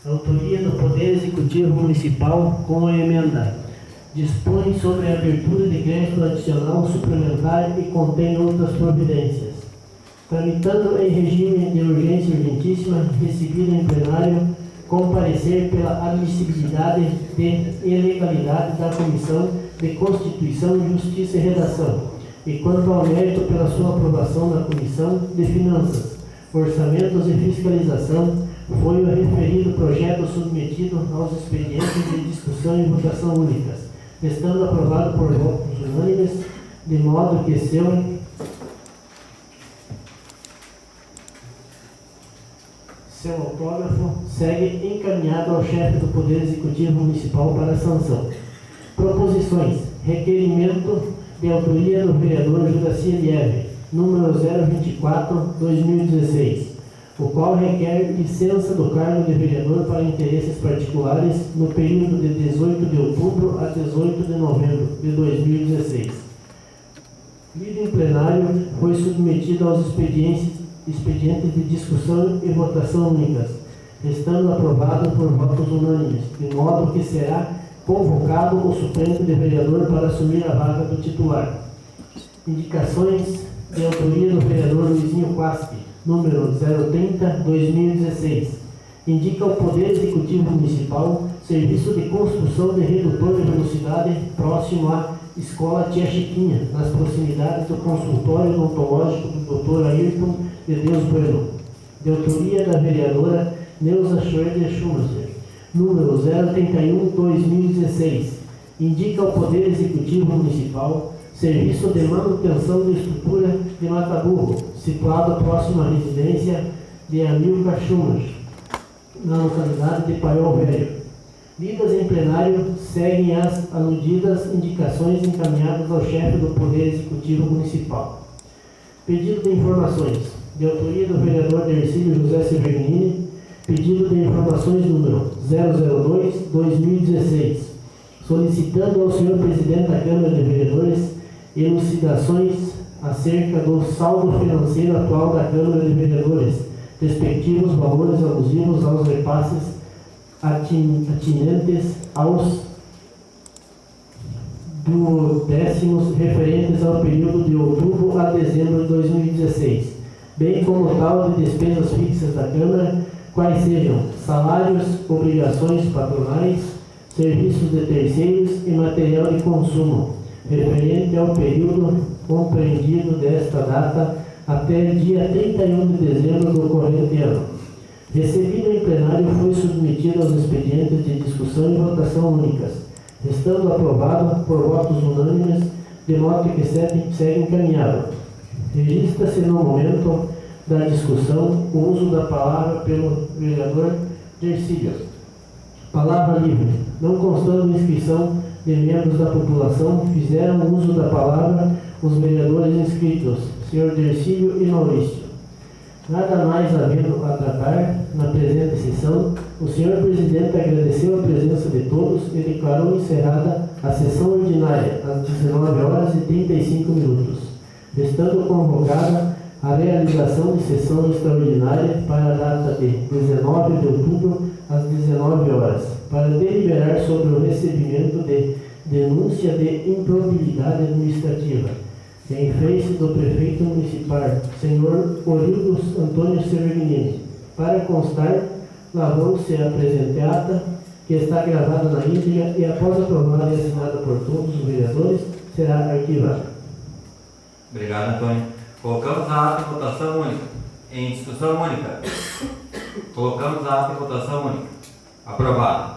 Autoria do Poder Executivo Municipal com a emenda. Dispõe sobre a abertura de crédito adicional suplementar e contém outras providências. Tramitando em regime de urgência urgentíssima, recebido em plenário, comparecer pela admissibilidade de ilegalidade da Comissão de Constituição, Justiça e Redação, e quanto ao mérito pela sua aprovação na Comissão de Finanças, Orçamentos e Fiscalização, foi o referido projeto submetido aos expedientes de discussão e votação únicas, estando aprovado por votos unânimes, de modo que seu autógrafo segue encaminhado ao chefe do Poder Executivo Municipal para sanção. Proposições. Requerimento de autoria do vereador Juraci Lieve, número 024/2016, o qual requer licença do cargo de vereador para interesses particulares no período de 18 de outubro a 18 de novembro de 2016. Lido em plenário, foi submetido aos expedientes de discussão e votação únicas, estando aprovado por votos unânimes, de modo que será convocado o suplente de vereador para assumir a vaga do titular. Indicações de autoria do vereador Luizinho Quasque, número 030/2016. Indica ao Poder Executivo Municipal serviço de construção de redutor de velocidade próximo à Escola Tia Chiquinha, nas proximidades do consultório odontológico do Dr. Ayrton de Deus Bueno. De autoria da vereadora Neuza Schroeder Schumacher, número 031/2016. Indica ao Poder Executivo Municipal serviço de manutenção de estrutura de Mataburro, situado próximo à residência de Amilcar Schumacher, na localidade de Paiol Velho. Lidas em plenário, seguem as aludidas indicações encaminhadas ao chefe do Poder Executivo Municipal. Pedido de informações. De autoria do vereador Dercílio José Severnini, pedido de informações número 002/2016, solicitando ao senhor presidente da Câmara de Vereadores elucidações acerca do saldo financeiro atual da Câmara de Vereadores, respectivos valores abusivos aos repasses atinentes aos duodécimos referentes ao período de outubro a dezembro de 2016, bem como tal de despesas fixas da Câmara, quais sejam salários, obrigações patronais, serviços de terceiros e material de consumo, referente ao período compreendido desta data até dia 31 de dezembro do corrente ano. Recebido em plenário, foi submetido aos expedientes de discussão e votação únicas, estando aprovado por votos unânimes, de modo que segue encaminhado. Registra-se no momento da discussão o uso da palavra pelo vereador Dercílio. Palavra livre. Não constando inscrição de membros da população, fizeram uso da palavra os vereadores inscritos, Sr. Dercílio e Maurício. Nada mais havendo a tratar na presente sessão, o senhor presidente agradeceu a presença de todos e declarou encerrada a sessão ordinária às 19h35, estando convocada a realização de sessão extraordinária para a data de 19 de outubro às 19 horas, para deliberar sobre o recebimento de denúncia de improbidade administrativa em face do prefeito municipal, senhor Orildo Antônio Severnini. Para constar, lavou-se a presente ata, que está gravada na íntegra e após aprovada e assinada por todos os vereadores, será arquivada. Obrigado, Antônio. Colocamos a ata em votação única. Em discussão única. Colocamos a ata em votação única. Aprovado.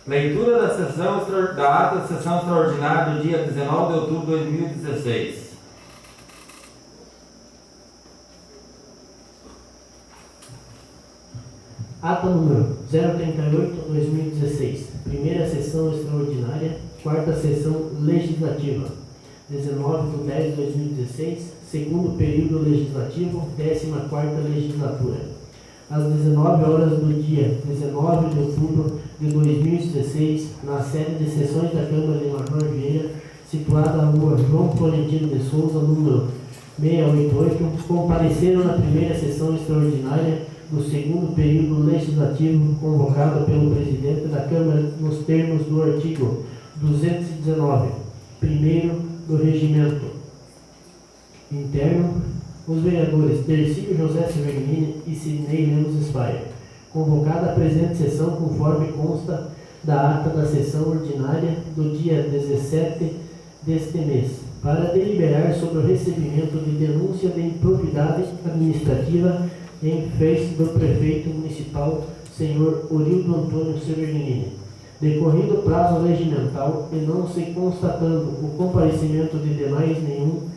Leitura da ata da sessão extraordinária do dia 19 de outubro de 2016. Ata número 038/2016. Primeira sessão extraordinária, quarta sessão legislativa. 19/10/2016, segundo período legislativo, 14ª legislatura. Às 19 horas do dia 19 de outubro de 2016, na sede de sessões da Câmara de Major Vieira, situada na rua João Florentino de Souza, número 688, compareceram na primeira sessão extraordinária do segundo período legislativo convocado pelo presidente da Câmara nos termos do artigo 219, primeiro do regimento interno, os vereadores Tercílio José Severgnini e Sidnei Lemos Espaia, convocada a presente sessão conforme consta da ata da sessão ordinária do dia 17 deste mês, para deliberar sobre o recebimento de denúncia de improbidade administrativa em face do prefeito municipal, senhor Orildo Antônio Severgnini, decorrido o prazo regimental e não se constatando o comparecimento de demais nenhum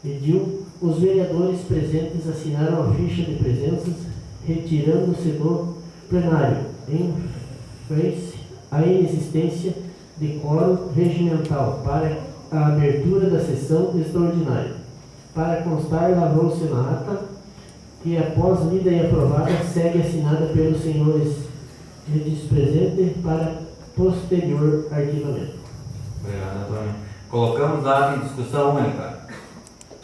edil, os vereadores presentes assinaram a ficha de presenças, retirando-se do plenário, em face à inexistência de quórum regimental para a abertura da sessão extraordinária. Para constar, lavrou-se na ata que, após lida e aprovada, segue assinada pelos senhores presentes para posterior arquivamento. Obrigado, Antônio. Colocamos a ata em discussão única.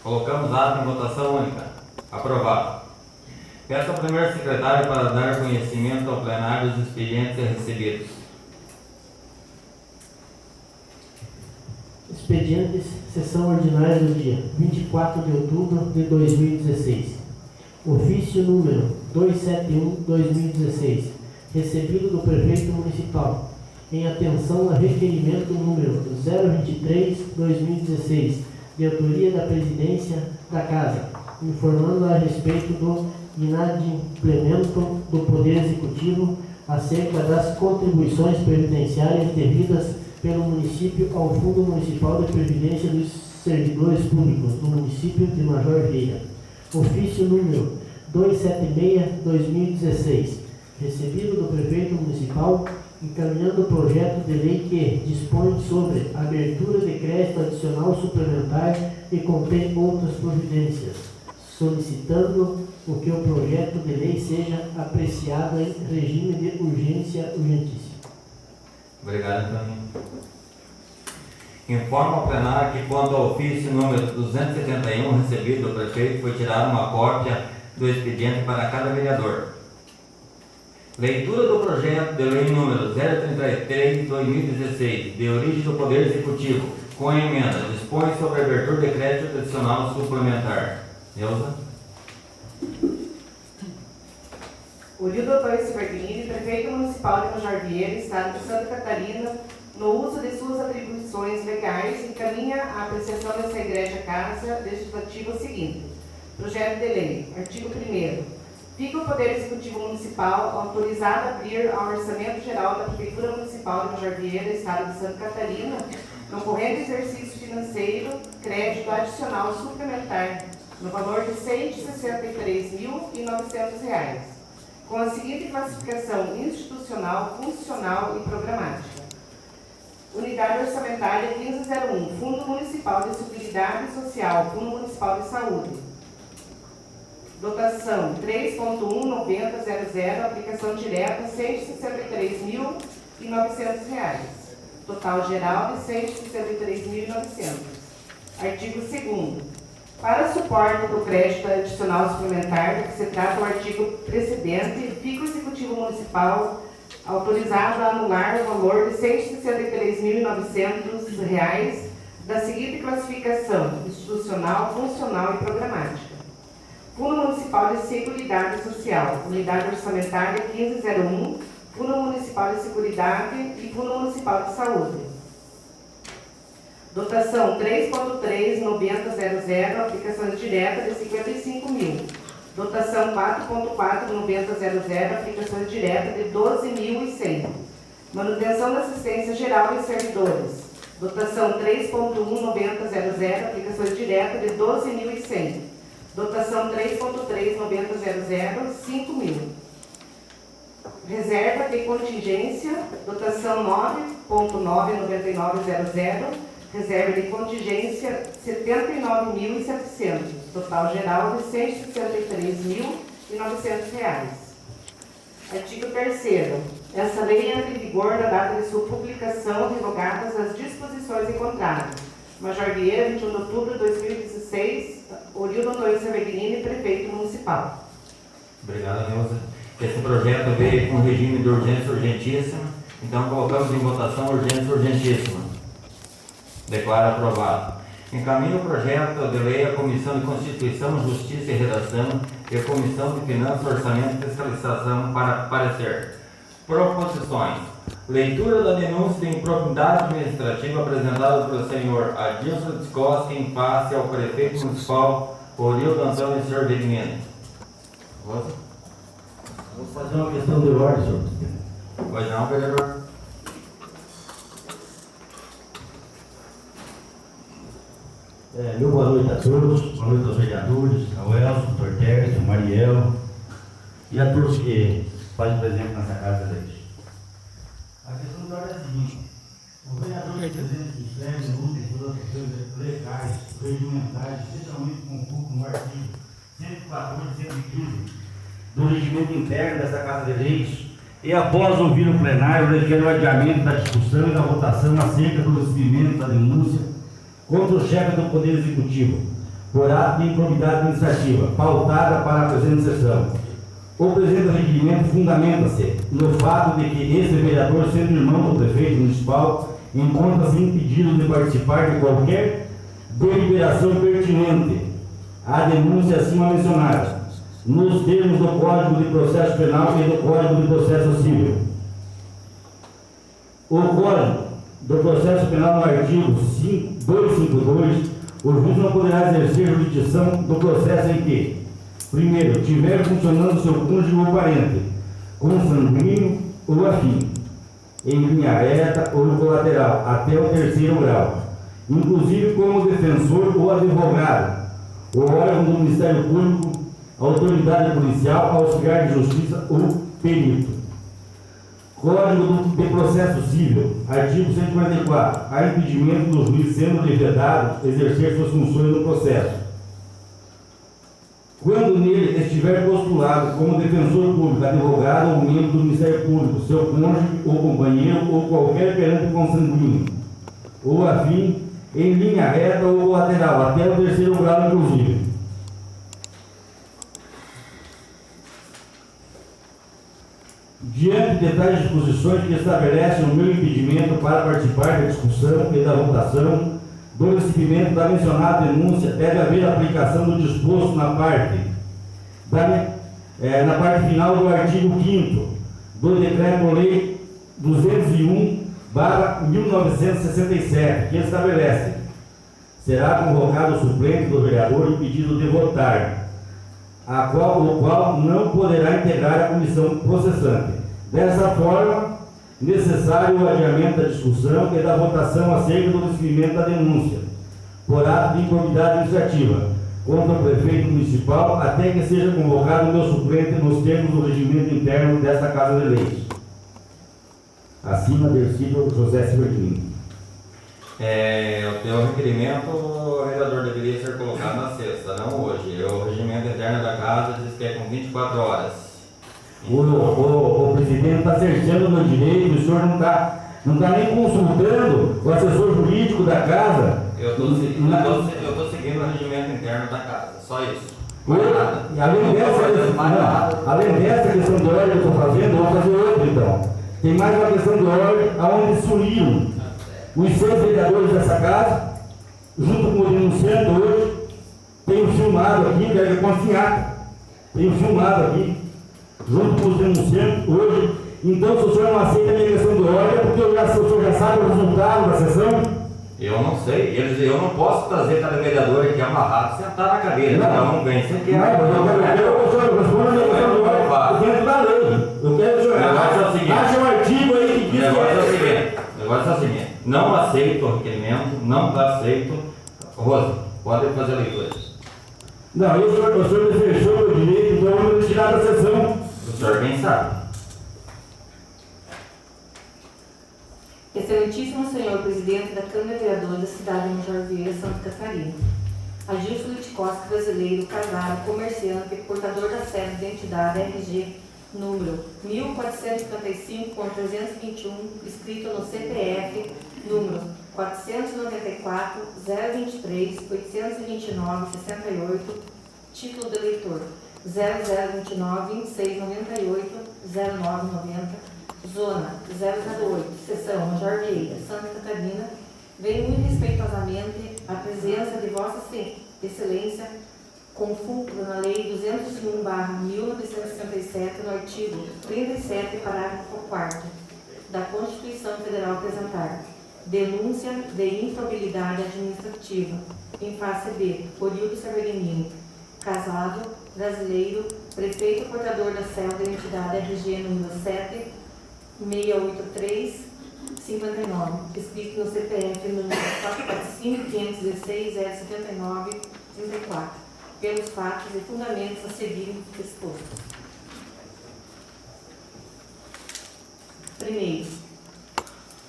Colocamos a ata em votação única. Aprovado. Peço ao primeiro secretário para dar conhecimento ao plenário dos expedientes recebidos. Expedientes, sessão ordinária do dia 24 de outubro de 2016. Ofício número 271/2016, recebido do prefeito municipal, em atenção a requerimento número 023/2016, de autoria da presidência da Casa, informando a respeito do inadimplemento do Poder Executivo acerca das contribuições previdenciárias devidas pelo município ao Fundo Municipal de Previdência dos Servidores Públicos do município de Major Vieira. Ofício número 276/2016, recebido do prefeito municipal, encaminhando o projeto de lei que dispõe sobre a abertura de crédito adicional suplementar e contém outras providências, solicitando o que o projeto de lei seja apreciado em regime de urgência urgentíssima. Obrigado, Antônio. Informo ao plenário que, quanto ao ofício número 271 recebido do prefeito, foi tirada uma cópia do expediente para cada vereador. Leitura do projeto de lei número 033/2016, de origem do Poder Executivo, com emenda, dispõe sobre a abertura de crédito adicional suplementar. Neuza. Orildo Antônio Severgnini, prefeito municipal de Major Vieira, estado de Santa Catarina, no uso de suas atribuições legais, encaminha a apreciação dessa Igreja Casa Legislativa o seguinte: projeto de lei, artigo 1º. Fica o Poder Executivo Municipal autorizado a abrir ao Orçamento Geral da Prefeitura Municipal de Major Vieira, estado de Santa Catarina, no corrente exercício financeiro, crédito adicional suplementar, no valor de R$ 163.900, com a seguinte classificação institucional, funcional e programática. Unidade Orçamentária 1501, Fundo Municipal de Seguridade Social, Fundo Municipal de Saúde. Dotação 3.19000, aplicação direta R$ 163.900. Total geral de R$ 163.900. Artigo 2º. Para suporte do crédito adicional suplementar, do que se trata o artigo precedente, fica o Executivo Municipal autorizado a anular o valor de R$ 163.900 da seguinte classificação: institucional, funcional e programática. Fundo Municipal de Seguridade Social, Unidade Orçamentária 1501, Fundo Municipal de Seguridade e Fundo Municipal de Saúde. Dotação 3.39000, aplicações diretas de 55.000. Dotação 4.49000, aplicações diretas de 12.100. Manutenção da assistência geral dos servidores. Dotação 3.19000, aplicações diretas de 12.100. Dotação 3.39000, 5.000. Reserva de contingência, dotação 9.99900, reserva de contingência 79.700, total geral de R$ 163.900. Artigo 3º. Essa lei entra em vigor na data de sua publicação, revogadas as disposições em contrato. Major Vieira, 21 de outubro de 2016, Orildo Antônio Severgnini, prefeito municipal. Obrigado, Neuza. Esse projeto veio com regime de urgência urgentíssima, então colocamos em votação urgência urgentíssima. Declaro aprovado. Encaminho o projeto de lei à Comissão de Constituição, Justiça e Redação e à Comissão de Finanças, Orçamento e Fiscalização para parecer. Proposições. Leitura da denúncia de improbidade administrativa apresentada pelo senhor Adilson Descosta em face ao prefeito municipal Orildo Antônio Cervelino. Vou fazer uma questão de ordem, senhor presidente. Pois não, vereador? Meu boa noite a todos, boa noite aos vereadores, ao Elcio, ao Dr. Tércio, ao Mariel e a todos que fazem presente nessa casa de leite. A questão da ordem é a seguinte: o vereador presente que escreve no último por outras coisas legais, regimentais, especialmente com foco no artigo 114 e 115 do regimento interno dessa casa de leis, e após ouvir o plenário, requer o adiamento da discussão e da votação acerca do recebimento da denúncia contra o chefe do Poder Executivo, por ato de improbidade administrativa, pautada para a presente sessão. O presente requerimento fundamenta-se no fato de que esse vereador, sendo irmão do prefeito municipal, encontra-se impedido de participar de qualquer deliberação pertinente à denúncia acima mencionada, nos termos do Código de Processo Penal e do Código de Processo Civil. O Código do Processo Penal, no artigo 252, o juiz não poderá exercer jurisdição do processo em que, primeiro, tiver funcionando seu cônjuge ou parente, consanguíneo ou afim, em linha reta ou colateral, até o terceiro grau, inclusive como defensor ou advogado, o órgão do Ministério Público, autoridade policial, auxiliar de justiça ou perito. Código de Processo Civil, artigo 144, há impedimento do juiz sendo vedado exercer suas funções no processo, quando nele estiver postulado como defensor público, advogado ou membro do Ministério Público, seu cônjuge ou companheiro ou qualquer perante consanguíneo, ou afim, em linha reta ou lateral, até o terceiro grau inclusive. Diante de tais disposições que estabelecem o meu impedimento para participar da discussão e da votação do recebimento da mencionada denúncia, deve haver aplicação do disposto na parte final do artigo 5º do Decreto-Lei 201/1967, que estabelece: será convocado o suplente do vereador impedido de votar, o qual não poderá integrar a comissão processante. Dessa forma, necessário o adiamento da discussão e da votação acerca do recebimento da denúncia, por ato de improbidade administrativa, contra o prefeito municipal, até que seja convocado o meu suplente nos termos do regimento interno desta Casa de Leis. Assina Dercílio José Cervelino. O teu requerimento, o vereador, deveria ser colocado na sexta, não hoje. O regimento interno da casa diz que é com 24 horas. O presidente está cerceando o meu direito, o senhor não está nem consultando o assessor jurídico da casa. Eu estou seguindo o regimento interno da casa, só isso. Além dessa questão de ordem que eu estou fazendo, eu vou fazer outra então. Tem mais uma questão de ordem, onde se uniram os 6 vereadores dessa casa, junto com o denunciante hoje. Tenho filmado aqui, quero que conste em ata. Tenho filmado aqui, junto com os denunciantes hoje. Então, se o senhor não aceita a minha questão de ordem, é porque o senhor já sabe o resultado da sessão? Eu não sei, eu não posso trazer cada vereador aqui amarrado e sentar na cadeira. Cada um vem sem que eu quero que o senhor responda a minha questão de ordem dentro da lei. Eu quero que o senhor ache um artigo aí que diz que o negócio é o seguinte, não aceito o requerimento, não aceito. Rosa, pode fazer a leitura. Não, o senhor fechou o meu direito, então eu vou tirar da sessão. O senhor bem sabe. Excelentíssimo senhor presidente da Câmara de Vereadores da cidade de Major Vieira, Santa Catarina. Adilson Costa, brasileiro, casado, comerciante, portador da série de identidade RG número 1455.321, escrito no CPF número 494.023.829.68, título de eleitor, 0029 2698 0990, Zona 008, Seção Major Vieira, Santa Catarina, venho muito respeitosamente à presença de Vossa Excelência com fulcro na Lei 201/1967, no artigo 37, parágrafo 4º da Constituição Federal, apresentar denúncia de improbidade administrativa em face de Orildo Severino, casado, brasileiro, prefeito portador da cédula da entidade RG número 7683559, escrito no CPF número 445-516-079-34, pelos fatos e fundamentos a seguirem expostos.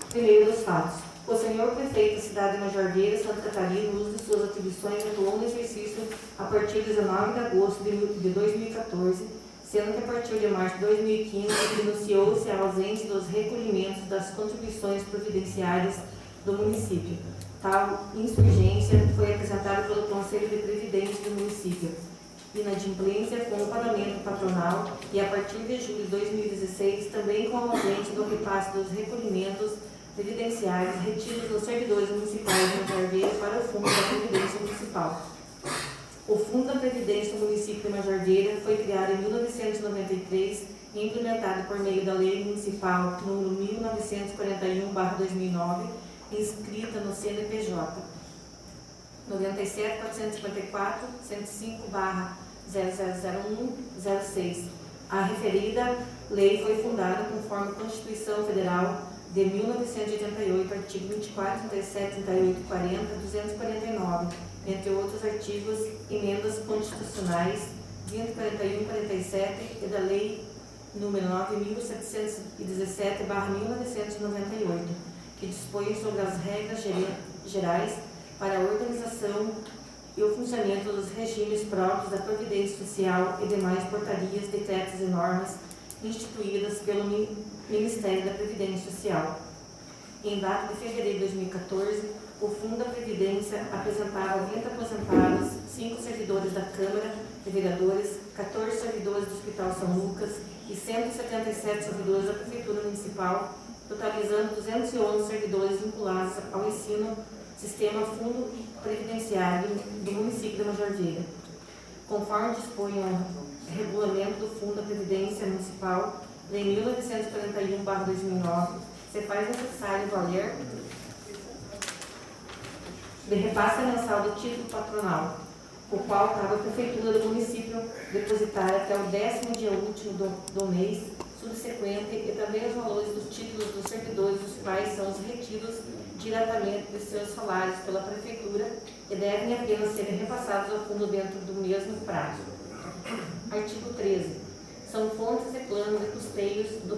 Primeiro dos fatos. O senhor prefeito da cidade de Major Vieira, Santa Catarina, no uso de suas atribuições, atuou no exercício a partir de 19 de agosto de 2014, sendo que a partir de março de 2015 denunciou-se a ausência dos recolhimentos das contribuições providenciárias do município. Tal insurgência foi apresentada pelo Conselho de Previdência do município, inadimplência com o pagamento patronal e, a partir de julho de 2016, também com a ausência do repasse dos recolhimentos previdenciários retidos dos servidores municipais de Major Vieira para o Fundo da Previdência Municipal. O Fundo da Previdência do município de Major Vieira foi criado em 1993 e implementado por meio da Lei Municipal número 1941/2009, inscrita no CNPJ 97.454-105/000106. A referida lei foi fundada conforme a Constituição Federal de 1988, artigo 24, 37, 38, 40, 249, entre outros artigos, emendas constitucionais 20, 41, 47 e da Lei número 9.717/1998, que dispõe sobre as regras gerais para a organização e o funcionamento dos regimes próprios da Previdência Social e demais portarias, decretos e normas instituídas pelo Ministério da Previdência Social. Em data de fevereiro de 2014, o Fundo da Previdência apresentava 20 aposentados, 5 servidores da Câmara de Vereadores, 14 servidores do Hospital São Lucas e 177 servidores da Prefeitura Municipal, totalizando 211 servidores vinculados ao ensino Sistema Fundo Previdenciário do município de Major Vieira. Conforme dispõe o regulamento do Fundo da Previdência Municipal, Lei 1941/2009, se faz necessário valer de repasse mensal do título patronal, o qual cabe à Prefeitura do município depositar até o 10º dia útil do mês subsequente, e também os valores dos títulos dos servidores, os quais são os retidos diretamente de seus salários pela Prefeitura e devem apenas ser repassados ao fundo dentro do mesmo prazo. Artigo 13. São fontes de plano de custeios do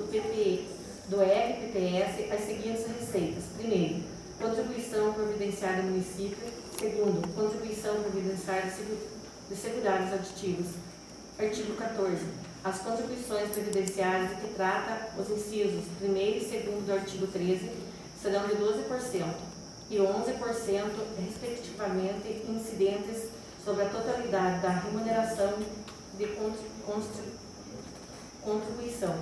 FPPS as seguintes receitas. Primeiro, contribuição previdenciária do município. Segundo, contribuição previdenciária de segurados aditivos. Artigo 14. As contribuições previdenciárias de que trata os incisos 1º e 2º do artigo 13 serão de 12% e 11%, respectivamente, incidentes sobre a totalidade da remuneração de contribuição.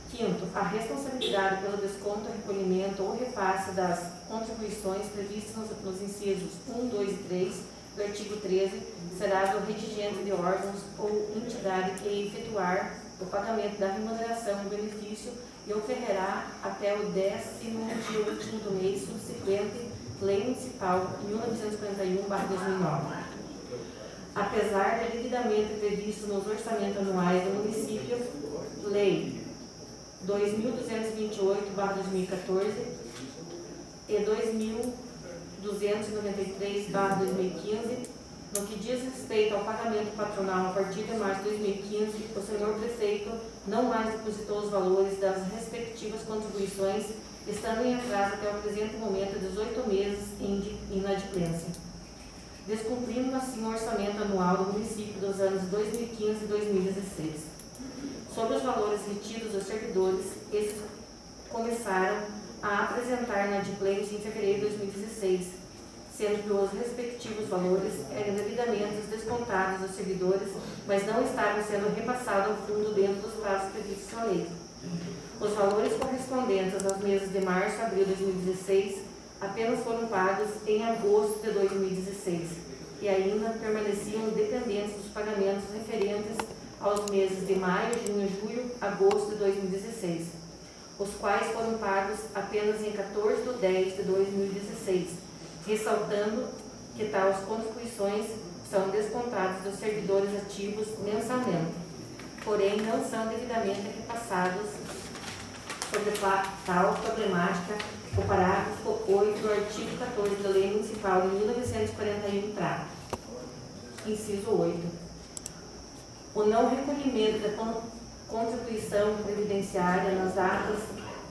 Quinto, a responsabilidade pelo desconto, recolhimento ou repasse das contribuições previstas nos incisos 1, 2 e 3 do artigo 13 será do redigente de órgãos ou entidade que efetuar o pagamento da remuneração ou benefício e ocorrerá até o 10º dia último do mês subsequente, Lei Municipal 1941/2009. Apesar de devidamente previsto nos orçamentos anuais do município, Lei 2.228/2014 e 2.293/2015, no que diz respeito ao pagamento patronal a partir de março de 2015, o senhor prefeito não mais depositou os valores das respectivas contribuições, estando em atraso até o presente momento 18 meses em inadimplência, descumprindo assim o orçamento anual do município dos anos 2015 e 2016. Sobre os valores retidos dos servidores, esses começaram a apresentar inadimplência em fevereiro de 2016, sendo que os respectivos valores eram devidamente descontados dos servidores, mas não estavam sendo repassados ao fundo dentro dos prazos previstos na lei. Os valores correspondentes aos meses de março e abril de 2016 apenas foram pagos em agosto de 2016 e ainda permaneciam dependentes dos pagamentos referentes aos meses de maio, junho, julho, agosto de 2016, os quais foram pagos apenas em 14 de 10 de 2016, ressaltando que tais contribuições são descontadas dos servidores ativos mensalmente, porém não são devidamente repassados sobre tal problemática. O parágrafo 8 do artigo 14 da Lei Municipal de 1941 trata. Inciso 8. O não recolhimento da contribuição previdenciária nas datas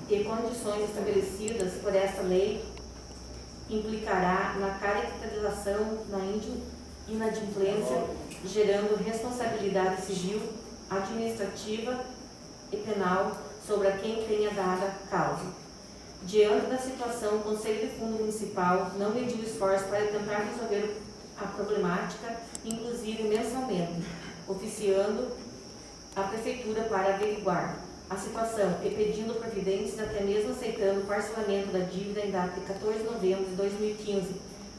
e condições estabelecidas por esta lei implicará na caracterização da inadimplência, gerando responsabilidade civil, administrativa e penal sobre a quem tenha dada causa. Diante da situação, o Conselho de Fundo Municipal não mediu esforço para tentar resolver a problemática, inclusive mensalmente, oficiando a Prefeitura para averiguar a situação e pedindo providências, até mesmo aceitando o parcelamento da dívida em data de 14 de novembro de 2015.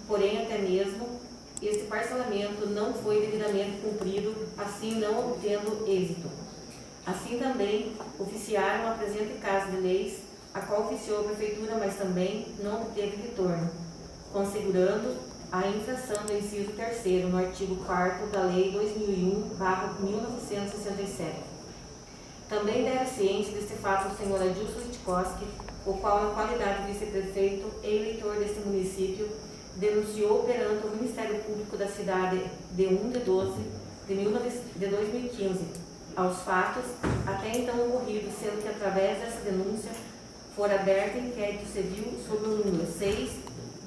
Porém, até mesmo este parcelamento não foi devidamente cumprido, assim não obtendo êxito. Assim também oficiaram a presente Casa de Leis, a qual oficiou a Prefeitura, mas também não obteve retorno, configurando a infração do inciso 3º no artigo 4º da Lei 2001/1967. Também deve ciência deste fato o senhor Adilson Sitkoski, o qual, na qualidade de vice-prefeito e eleitor deste município, denunciou perante o Ministério Público da cidade de 1 de 12 de 2015 aos fatos até então ocorridos, sendo que através dessa denúncia for aberto inquérito civil sobre o número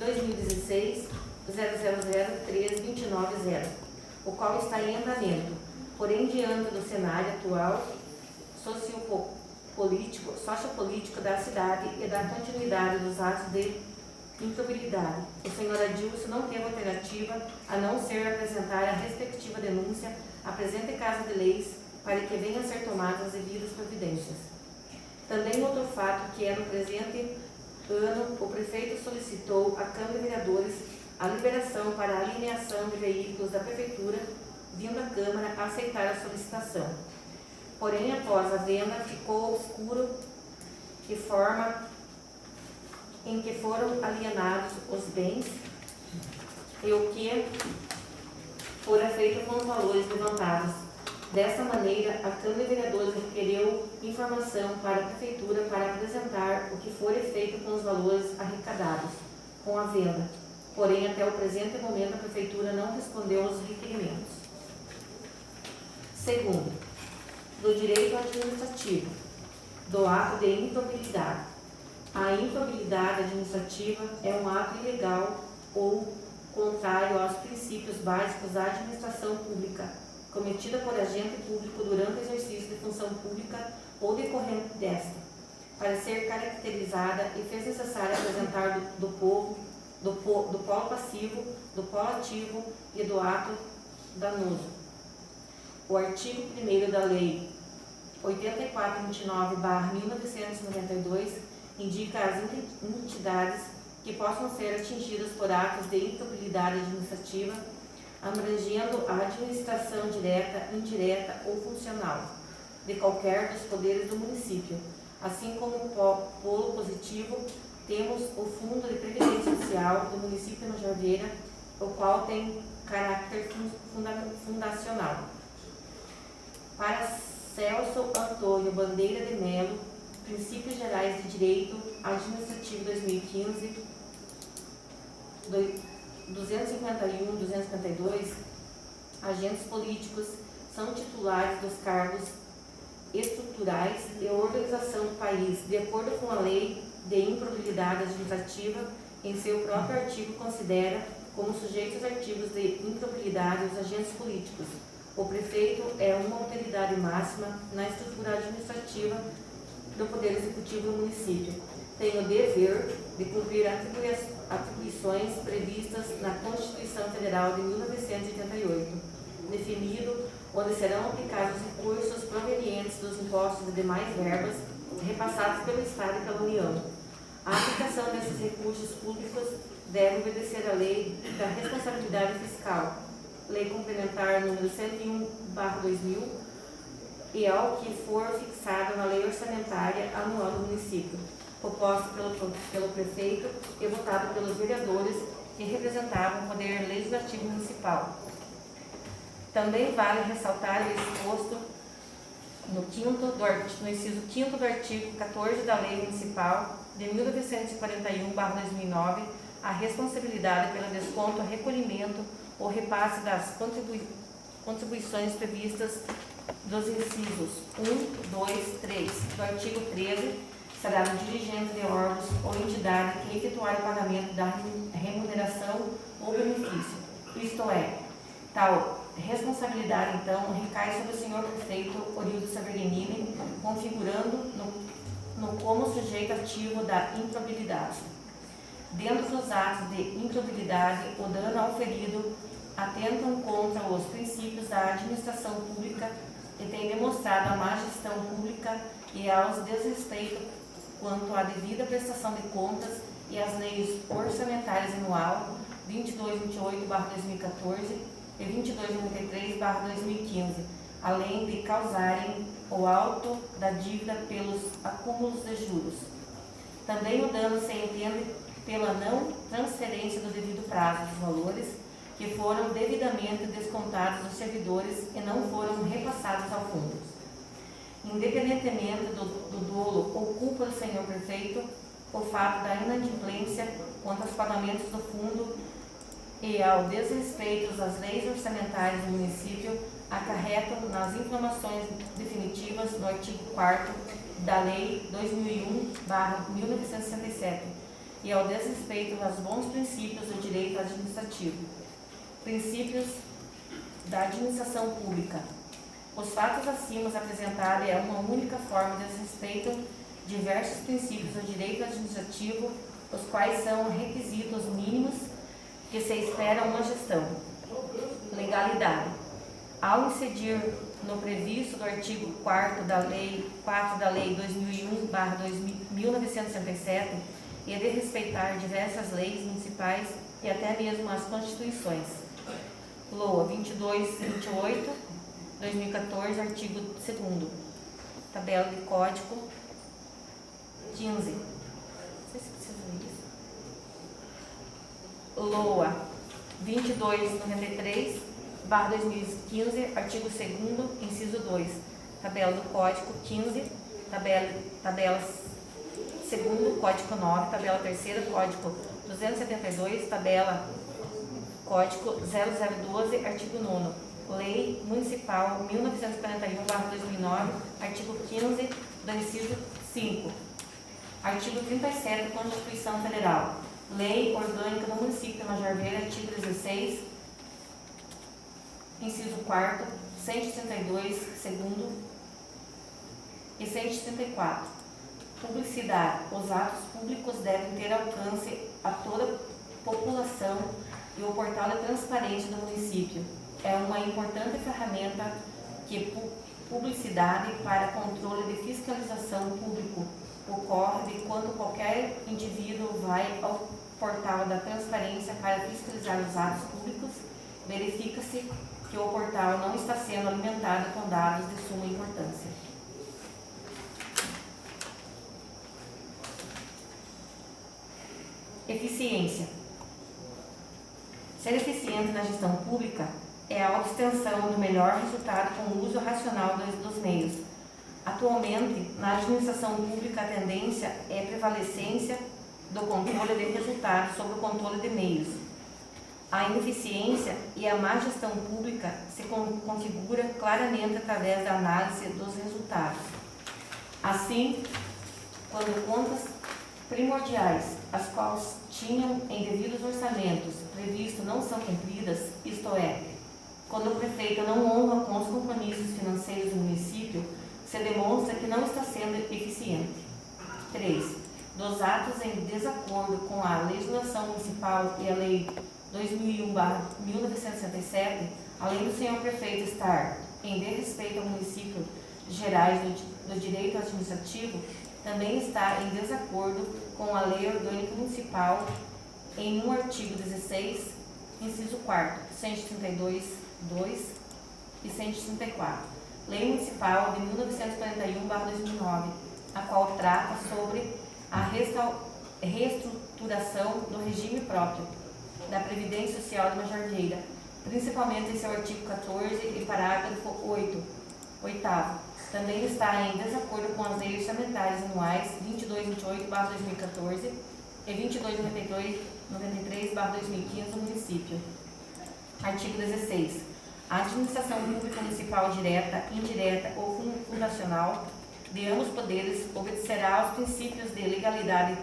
6-2016-000-3290, o qual está em andamento. Porém, diante do cenário atual sociopolítico da cidade e da continuidade dos atos de improbidade, o senhor Adilson não teve alternativa a não ser apresentar a respectiva denúncia à presente Casa de Leis para que venham a ser tomadas as devidas providências. Também outro fato que é no presente ano, o prefeito solicitou à Câmara de Vereadores a liberação para a alineação de veículos da Prefeitura, vindo a Câmara a aceitar a solicitação. Porém, após a venda, ficou obscuro que forma em que foram alienados os bens e o que fora feito com os valores levantados. Dessa maneira, a Câmara de Vereadores requeriu informação para a Prefeitura para apresentar o que for feito com os valores arrecadados com a venda. Porém, até o presente momento, a Prefeitura não respondeu aos requerimentos. Segundo, do direito administrativo, do ato de improbidade. A improbidade administrativa é um ato ilegal ou contrário aos princípios básicos da administração pública, cometida por agente público durante o exercício de função pública ou decorrente desta, para ser caracterizada e fez necessário apresentar do polo passivo, do polo ativo e do ato danoso. O artigo 1º da Lei 8429/1992 indica as entidades que possam ser atingidas por atos de improbidade administrativa, abrangendo a administração direta, indireta ou funcional de qualquer dos poderes do município. Assim como o polo positivo, temos o Fundo de Previdência Social do município de Jardieira, o qual tem caráter fundacional. Para Celso Antônio Bandeira de Melo, Princípios Gerais de Direito Administrativo 2015, 251-252, agentes políticos são titulares dos cargos estruturais e organização do país, de acordo com a Lei de Improbidade Administrativa. Em seu próprio artigo, considera como sujeitos artigos de improbidade os agentes políticos. O prefeito é uma autoridade máxima na estrutura administrativa do Poder Executivo do município tem o dever de cumprir atribuições previstas na Constituição Federal de 1988, definido onde serão aplicados recursos provenientes dos impostos e demais verbas repassados pelo Estado e pela União. A aplicação desses recursos públicos deve obedecer à Lei da Responsabilidade Fiscal, Lei Complementar número 101/2000, e ao que for fixado na Lei Orçamentária Anual do município, proposto pelo prefeito e votado pelos vereadores que representavam o Poder Legislativo Municipal. Também vale ressaltar o exposto no inciso 5º do artigo 14 da Lei Municipal de 1941/2009, a responsabilidade pelo desconto, recolhimento ou repasse das contribuições previstas dos incisos 1, 2, 3 do artigo 13 será do dirigente de órgãos ou entidade que efetuar o pagamento da remuneração ou benefício. Isto é, tal responsabilidade, então, recai sobre o senhor prefeito Orildo Saverghenini, configurando no como sujeito ativo da improbidade. Dentro dos atos de improbidade, o dano auferido atentam contra os princípios da administração pública e tem demonstrado a má gestão pública e aos desrespeito quanto à devida prestação de contas e às leis orçamentárias anual 2228/2014 e 2293/2015, além de causarem o aumento da dívida pelos acúmulos de juros. Também o dano se entende pela não transferência do devido prazo dos valores que foram devidamente descontados dos servidores e não foram repassados ao fundo. Independentemente do dolo ou culpa do senhor prefeito, o fato da inadimplência quanto aos pagamentos do fundo e ao desrespeito às leis orçamentárias do município acarretam nas informações definitivas do artigo 4º da Lei 2001/1967 e ao desrespeito aos bons princípios do direito administrativo. Princípios da administração pública. Os fatos acima apresentados é uma única forma de desrespeito diversos princípios do direito administrativo, os quais são requisitos mínimos que se espera uma gestão. Legalidade. Ao incidir no previsto do artigo 4º da Lei 2001/1967 e de respeitar diversas leis municipais e até mesmo as constituições. LOA 2228/2014, artigo 2º, tabela de código 15. Não sei se precisa disso. LOA 2293/2015, artigo 2º, inciso 2, tabela do código 15, tabela 2º, código 9, tabela 3ª, código 272, tabela código 0012, artigo 9º, Lei Municipal 1941/2009, artigo 15 do inciso 5. Artigo 37 da Constituição Federal. Lei Orgânica do Município de Majorveira, artigo 16, inciso 4º, 132, segundo e 134. Publicidade. Os atos públicos devem ter alcance a toda a população e o portal de transparência do município é uma importante ferramenta que publicidade para controle de fiscalização público ocorre de quando qualquer indivíduo vai ao portal da transparência para fiscalizar os atos públicos, verifica-se que o portal não está sendo alimentado com dados de suma importância. Eficiência. Ser eficiente na gestão pública é a obtenção do melhor resultado com o uso racional dos meios. Atualmente, na administração pública, a tendência é a prevalecência do controle de resultados sobre o controle de meios. A ineficiência e a má gestão pública se configura claramente através da análise dos resultados. Assim, quando contas primordiais, as quais tinham em devidos orçamentos previsto não são cumpridas, isto é, quando o prefeito não honra com os compromissos financeiros do município, se demonstra que não está sendo eficiente. 3. Dos atos em desacordo com a legislação municipal e a Lei 2001/1967, além do senhor prefeito estar em desrespeito ao município gerais do direito administrativo, também está em desacordo com a Lei Orgânica Municipal em um artigo 16, inciso 4º, 132.2 e 134. Lei Municipal de 1941/2009, a qual trata sobre a reestruturação do regime próprio da Previdência Social de Major Vieira, principalmente em seu artigo 14 e parágrafo 8º. Também está em desacordo com as leis orçamentárias anuais 2228/2014 e 2293/2015 do município. Artigo 16. A administração pública municipal direta, indireta ou fundacional de ambos os poderes obedecerá aos princípios de legalidade,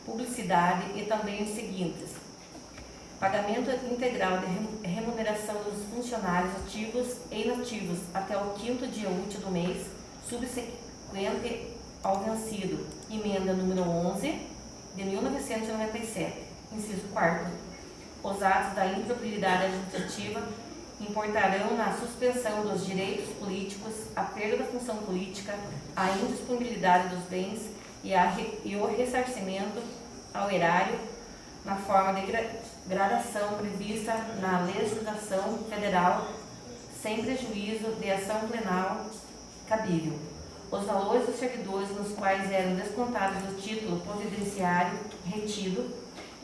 publicidade e também os seguintes: pagamento integral de remuneração dos funcionários ativos e inativos até o 5º dia útil do mês subsequente ao vencido. Emenda número 11 de 1997, inciso 4º. Os atos da improbidade administrativa importarão na suspensão dos direitos políticos, a perda da função política, a indisponibilidade dos bens e o ressarcimento ao erário na forma de gradação prevista na legislação federal, sem prejuízo de ação penal cabível. Os valores dos servidores nos quais eram descontados do título providenciário retido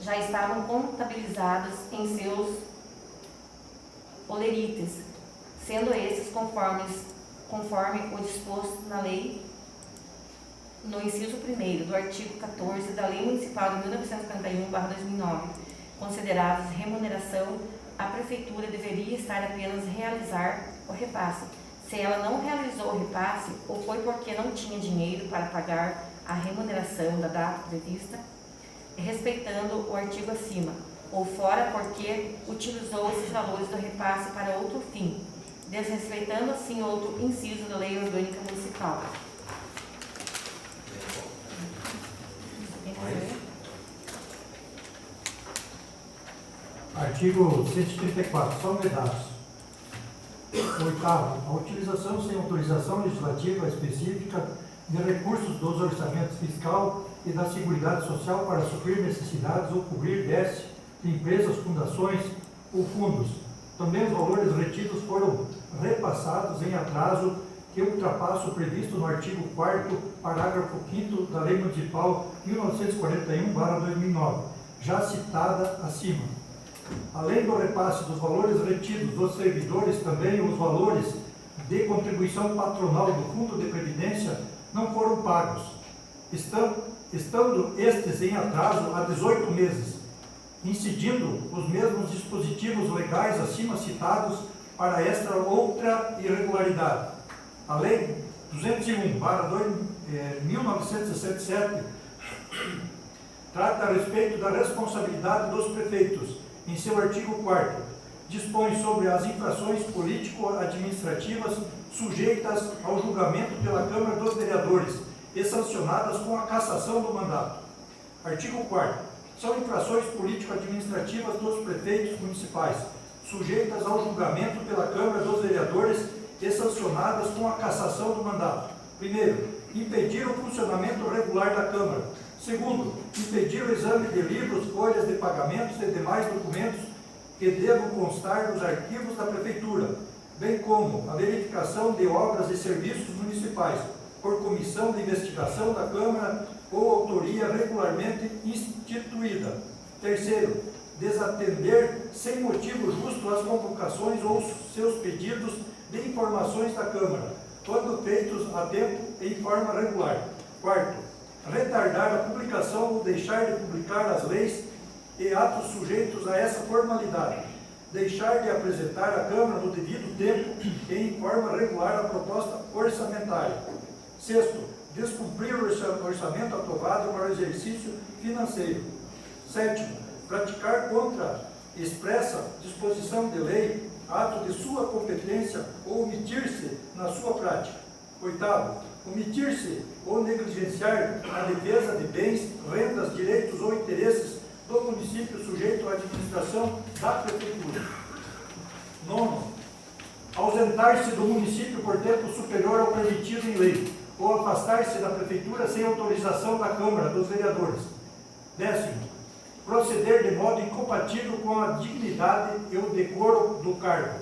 já estavam contabilizados em seus olerites, sendo esses conforme o disposto na lei, no inciso 1º do artigo 14 da Lei Municipal de 1941/2009, considerados remuneração, a Prefeitura deveria estar apenas realizar o repasse. Se ela não realizou o repasse, ou foi porque não tinha dinheiro para pagar a remuneração da data prevista, respeitando o artigo acima, ou fora porque utilizou esses valores do repasse para outro fim, desrespeitando assim outro inciso da Lei Orgânica Municipal. Artigo 134, só novidades. 8º, a utilização sem autorização legislativa específica de recursos dos orçamentos fiscal e da Seguridade Social para suprir necessidades ou cobrir déficit de empresas, fundações ou fundos. Também os valores retidos foram repassados em atraso que ultrapassa o previsto no artigo 4º, parágrafo 5º da Lei Municipal 1941/2009, já citada acima. Além do repasse dos valores retidos dos servidores, também os valores de contribuição patronal do Fundo de Previdência não foram pagos, estando estes em atraso há 18 meses, incidindo os mesmos dispositivos legais acima citados para esta outra irregularidade. A Lei 201/1967 trata a respeito da responsabilidade dos prefeitos. Em seu artigo 4º, dispõe sobre as infrações político-administrativas sujeitas ao julgamento pela Câmara dos Vereadores e sancionadas com a cassação do mandato. Artigo 4º. São infrações político-administrativas dos prefeitos municipais, sujeitas ao julgamento pela Câmara dos Vereadores e sancionadas com a cassação do mandato. Primeiro, impedir o funcionamento regular da Câmara. Segundo, impedir o exame de livros, folhas de pagamentos e demais documentos que devam constar nos arquivos da Prefeitura, bem como a verificação de obras e serviços municipais, por comissão de investigação da Câmara ou autoria regularmente instituída. Terceiro, desatender sem motivo justo as convocações ou seus pedidos de informações da Câmara, quando feitos a tempo e em forma regular. Quarto, retardar a publicação ou deixar de publicar as leis e atos sujeitos a essa formalidade. Deixar de apresentar à Câmara no devido tempo e em forma regular a proposta orçamentária. Sexto, descumprir o orçamento aprovado para o exercício financeiro. Sétimo, praticar contra expressa disposição de lei, ato de sua competência ou omitir-se na sua prática. Oitavo, omitir-se ou negligenciar a defesa de bens, rendas, direitos ou interesses do município sujeito à administração da Prefeitura. 9. Ausentar-se do município por tempo superior ao permitido em lei, ou afastar-se da Prefeitura sem autorização da Câmara dos Vereadores. 10. Proceder de modo incompatível com a dignidade e o decoro do cargo.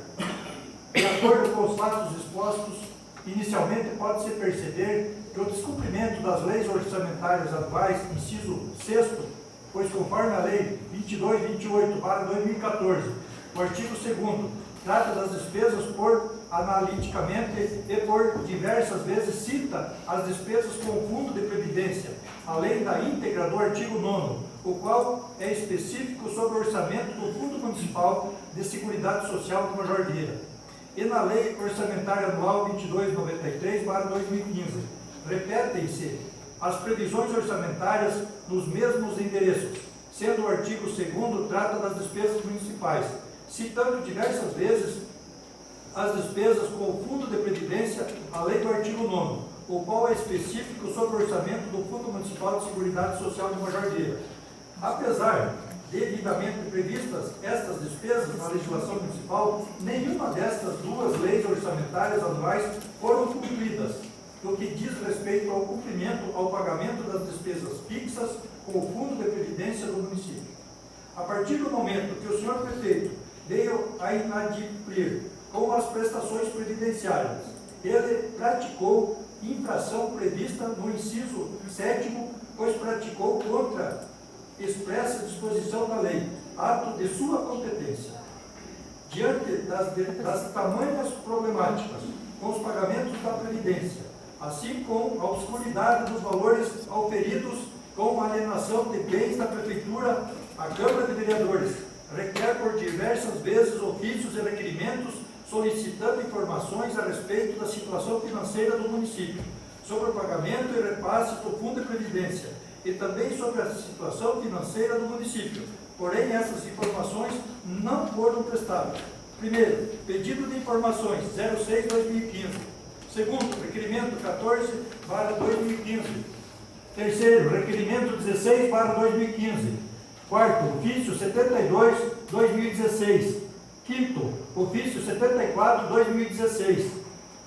De acordo com os fatos expostos, inicialmente pode-se perceber que o descumprimento das leis orçamentárias anuais, inciso 6º, pois conforme a Lei 2228/2014, o artigo 2º, trata das despesas por analiticamente e por diversas vezes cita as despesas com o Fundo de Previdência, além da íntegra do artigo 9º, o qual é específico sobre o orçamento do Fundo Municipal de Seguridade Social de Major Vieira, e na Lei Orçamentária Anual 2293/2015. Repetem-se as previsões orçamentárias nos mesmos endereços, sendo o artigo 2º trata das despesas municipais, citando diversas vezes as despesas com o Fundo de Previdência, além do artigo 9º, o qual é específico sobre o orçamento do Fundo Municipal de Seguridade Social de Major Vieira. Apesar devidamente previstas estas despesas na legislação municipal, nenhuma destas duas leis orçamentárias anuais foram cumpridas, no que diz respeito ao cumprimento, ao pagamento das despesas fixas com o Fundo de Previdência do município. A partir do momento que o senhor prefeito veio a inadimplir com as prestações previdenciárias, ele praticou infração prevista no inciso 7º, pois praticou contra expressa disposição da lei, ato de sua competência. Diante das tamanhas problemáticas com os pagamentos da Previdência, assim como a obscuridade dos valores auferidos com a alienação de bens da Prefeitura, a Câmara de Vereadores requer por diversas vezes ofícios e requerimentos solicitando informações a respeito da situação financeira do município, sobre o pagamento e repasse do Fundo de Previdência e também sobre a situação financeira do município. Porém, essas informações não foram prestadas. Primeiro, pedido de informações 06/2015. Segundo, requerimento 14/2015. Terceiro, requerimento 16/2015. Quarto, ofício 72/2016. Quinto, ofício 74/2016.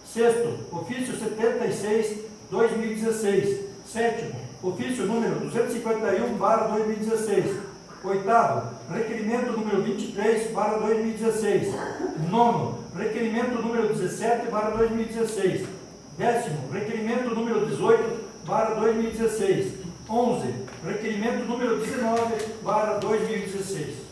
Sexto, ofício 76/2016. Sétimo, ofício número 251/2016. Oitavo, requerimento número 23/2016. Nono, requerimento número 17/2016. Décimo, requerimento número 18/2016. 11, requerimento número 19/2016.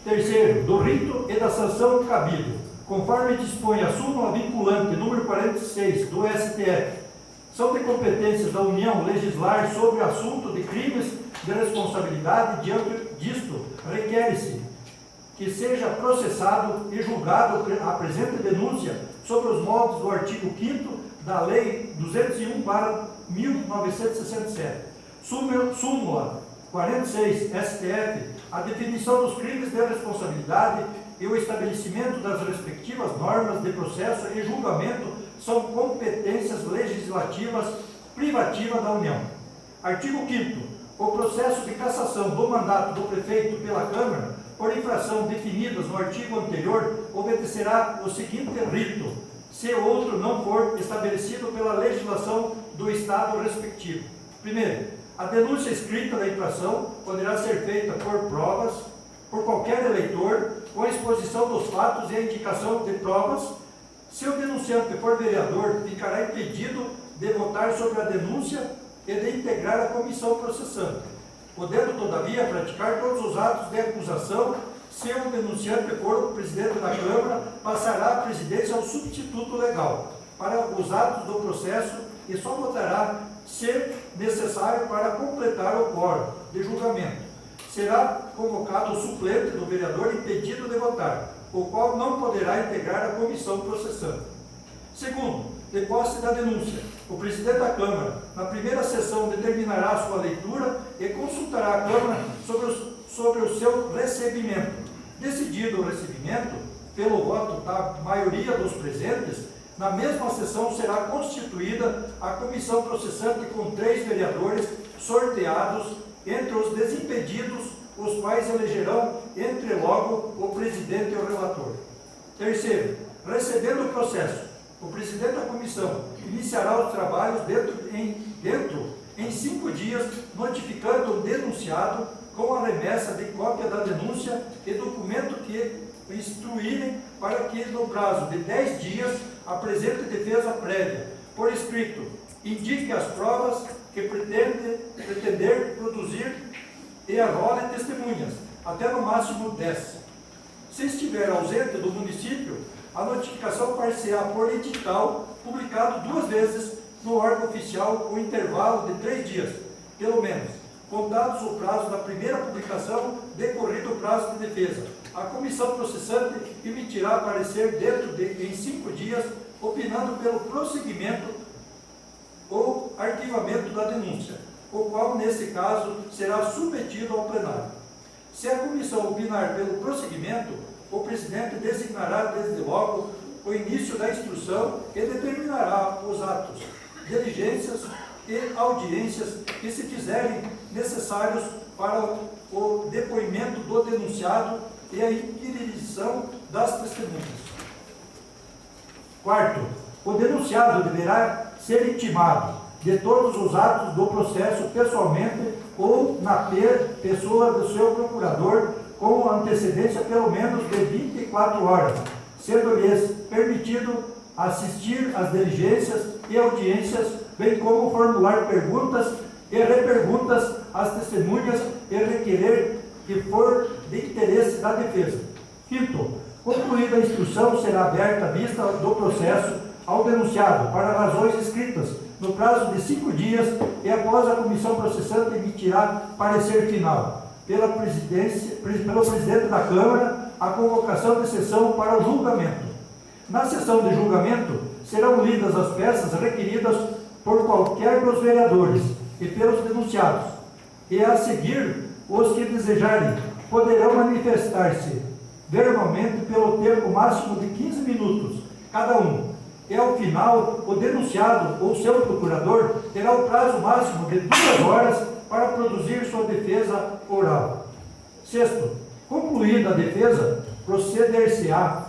Terceiro, do rito e da sanção cabido, conforme dispõe a súmula vinculante número 46 do STF, são de competências da União legislar sobre assunto de crimes de responsabilidade. Diante disto, requer-se que seja processado e julgado a presente denúncia sobre os moldes do artigo 5º da Lei 201/1967. Súmula 46 STF, a definição dos crimes de responsabilidade e o estabelecimento das respectivas normas de processo e julgamento são competências legislativas privativas da União. Artigo 5º. O processo de cassação do mandato do prefeito pela Câmara, por infração definidas no artigo anterior, obedecerá o seguinte rito, se outro não for estabelecido pela legislação do Estado respectivo. Primeiro, a denúncia escrita da infração poderá ser feita por provas, por qualquer eleitor, com a exposição dos fatos e a indicação de provas. Se o denunciante for vereador, ficará impedido de votar sobre a denúncia e de integrar a comissão processante, podendo, todavia, praticar todos os atos de acusação. Se o denunciante for o presidente da Câmara, passará a presidência ao substituto legal para os atos do processo e só votará se necessário para completar o quórum de julgamento. Será convocado o suplente do vereador impedido de votar, o qual não poderá integrar a comissão processante. Segundo, de posse da denúncia, o presidente da Câmara, na primeira sessão, determinará a sua leitura e consultará a Câmara sobre o seu recebimento. Decidido o recebimento, pelo voto da maioria dos presentes, na mesma sessão será constituída a comissão processante com 3 vereadores sorteados entre os desimpedidos, os quais elegerão entre logo o presidente e o relator. Terceiro, recebendo o processo, o presidente da comissão iniciará os trabalhos em 5 dias, notificando o denunciado com a remessa de cópia da denúncia e documento que instruírem para que, no prazo de 10 dias, apresente defesa prévia, por escrito, indique as provas que pretender produzir e arrole testemunhas, até no máximo 10. Se estiver ausente do município, a notificação far-se-á por edital, publicado 2 vezes no órgão oficial, com intervalo de 3 dias, pelo menos, contados o prazo da primeira publicação, decorrido o prazo de defesa. A comissão processante emitirá parecer em 5 dias, opinando pelo prosseguimento ou arquivamento da denúncia, o qual, nesse caso, será submetido ao plenário. Se a comissão opinar pelo prosseguimento, o presidente designará desde logo o início da instrução e determinará os atos, diligências e audiências que se fizerem necessários para o depoimento do denunciado e a inquirição das testemunhas. Quarto, o denunciado deverá ser intimado de todos os atos do processo pessoalmente ou na pessoa do seu procurador com antecedência pelo menos de 24 horas, sendo-lhes permitido assistir às diligências e audiências, bem como formular perguntas e reperguntas às testemunhas e requerer que for de interesse da defesa. Quinto, concluída a instrução, será aberta a vista do processo ao denunciado para razões escritas no prazo de 5 dias e após a comissão processante emitirá parecer final. Pelo presidente da Câmara, a convocação de sessão para o julgamento. Na sessão de julgamento, serão lidas as peças requeridas por qualquer dos vereadores e pelos denunciados, e a seguir, os que desejarem poderão manifestar-se verbalmente pelo tempo máximo de 15 minutos, cada um. E ao final, o denunciado ou seu procurador terá o prazo máximo de 2 horas para produzir sua defesa oral. Sexto, concluída a defesa, proceder-se-á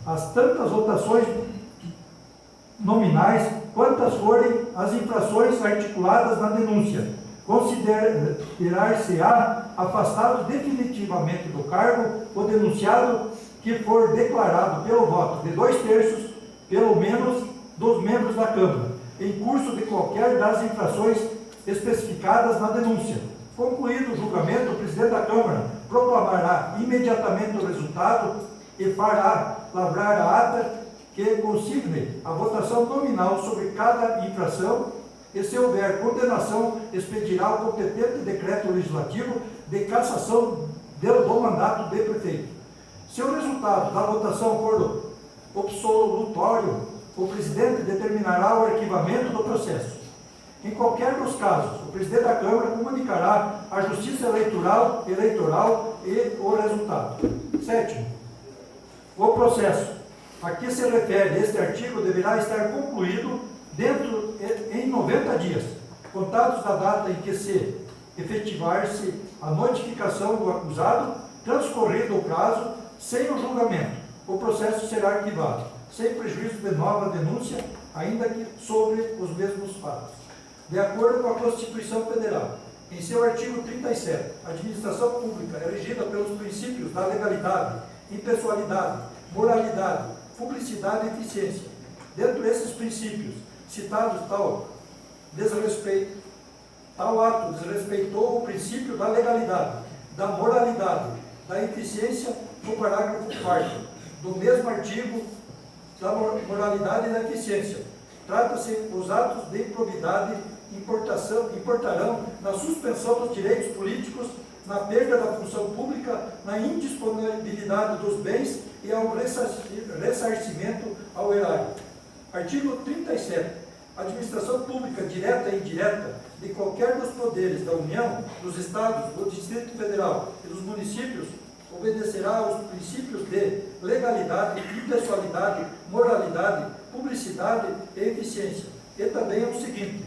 às tantas votações nominais quantas forem as infrações articuladas na denúncia. Considerar-se-á afastado definitivamente do cargo o denunciado que for declarado pelo voto de 2/3, pelo menos, dos membros da Câmara, em curso de qualquer das infrações especificadas na denúncia. Concluído o julgamento, o presidente da Câmara proclamará imediatamente o resultado e fará lavrar a ata que consigne a votação nominal sobre cada infração e, se houver condenação, expedirá o competente decreto legislativo de cassação do mandato de prefeito. Se o resultado da votação for absolutório, o presidente determinará o arquivamento do processo. Em qualquer dos casos, o presidente da Câmara comunicará à Justiça Eleitoral e o resultado. Sétimo, o processo a que se refere este artigo deverá estar concluído em 90 dias, contados da data em que se efetivar-se a notificação do acusado, transcorrido o prazo, sem o julgamento. O processo será arquivado, sem prejuízo de nova denúncia, ainda que sobre os mesmos fatos. De acordo com a Constituição Federal, em seu artigo 37, a administração pública é regida pelos princípios da legalidade, impessoalidade, moralidade, publicidade e eficiência. Dentro desses princípios, citados tal ato desrespeitou o princípio da legalidade, da moralidade, da eficiência no parágrafo 4º do mesmo artigo da moralidade e da eficiência. Trata-se os atos de improbidade importarão na suspensão dos direitos políticos, na perda da função pública, na indisponibilidade dos bens e ao ressarcimento ao erário. Artigo 37. A administração pública direta e indireta de qualquer dos poderes da União, dos Estados, do Distrito Federal e dos municípios obedecerá aos princípios de legalidade, impessoalidade, moralidade, publicidade e eficiência. E também é o seguinte,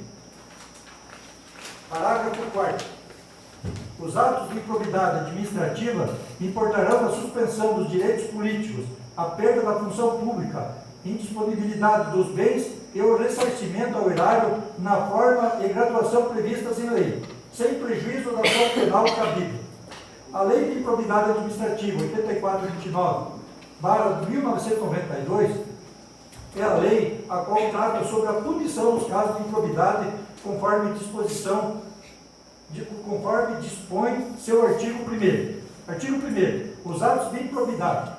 parágrafo 4º. Os atos de improbidade administrativa importarão a suspensão dos direitos políticos, a perda da função pública, indisponibilidade dos bens e o ressarcimento ao erário na forma e graduação previstas em lei, sem prejuízo da ação penal cabível. A Lei de Improbidade Administrativa 8429/1992 é a lei a qual trata sobre a punição dos casos de improbidade conforme dispõe seu artigo 1º. Artigo 1º. Os atos de improbidade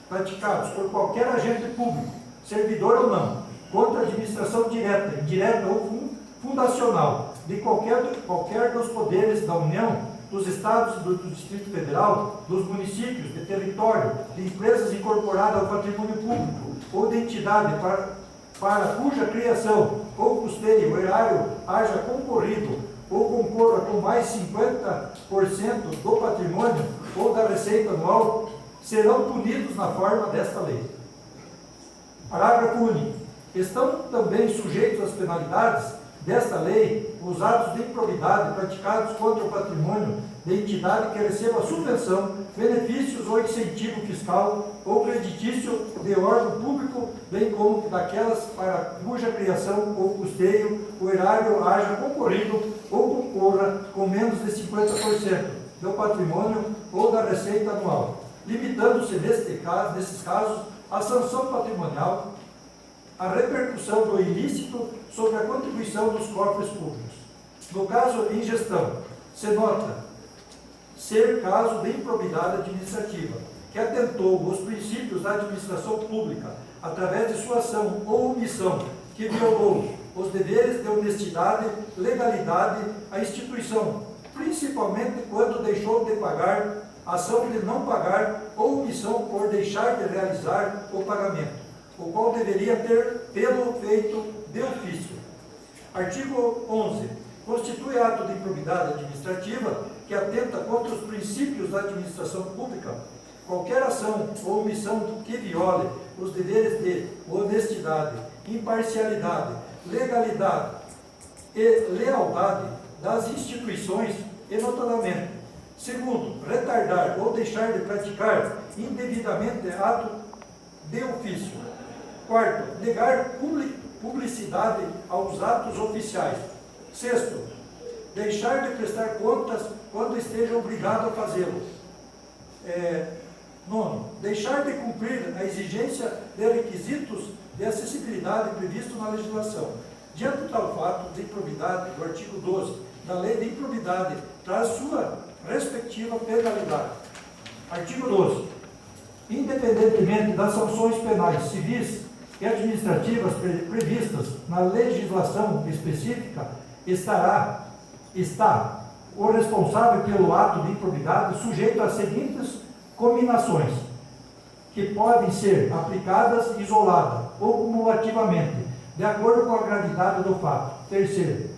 praticados por qualquer agente público, servidor ou não, contra a administração direta, indireta ou fundacional de qualquer dos poderes da União, dos Estados e do Distrito Federal, dos municípios, de território, de empresas incorporadas ao patrimônio público ou de entidade para cuja criação ou custeio o erário haja concorrido ou concorra com mais 50% do patrimônio ou da receita anual, serão punidos na forma desta lei. Parágrafo único. Estão também sujeitos às penalidades desta lei os atos de improbidade praticados contra o patrimônio de entidade que receba subvenção, benefícios ou incentivo fiscal ou creditício de órgão público, bem como daquelas para cuja criação ou custeio o erário haja concorrido ou concorra com menos de 50% do patrimônio ou da receita anual, limitando-se, nesses casos, a sanção patrimonial, a repercussão do ilícito sobre a contribuição dos cofres públicos. No caso em gestão, se nota ser caso de improbidade administrativa, que atentou os princípios da administração pública através de sua ação ou omissão que violou os deveres de honestidade, legalidade à instituição, principalmente quando deixou de pagar, ação de não pagar ou omissão por deixar de realizar o pagamento, o qual deveria ter tê-lo feito de ofício. Artigo 11. Constitui ato de improbidade administrativa que atenta contra os princípios da administração pública qualquer ação ou omissão que viole os deveres de honestidade, imparcialidade, legalidade e lealdade das instituições e notadamente. Segundo, retardar ou deixar de praticar indevidamente ato de ofício. Quarto, negar publicidade aos atos oficiais. Sexto, deixar de prestar contas quando esteja obrigado a fazê-lo. Nono, deixar de cumprir a exigência de requisitos de acessibilidade previsto na legislação. Diante do tal fato de improbidade, do artigo 12 da Lei de Improbidade, traz sua respectiva penalidade. Artigo 12. Independentemente das sanções penais civis e administrativas previstas na legislação específica, está o responsável pelo ato de improbidade sujeito às seguintes combinações, que podem ser aplicadas isolada ou cumulativamente, de acordo com a gravidade do fato. Terceiro,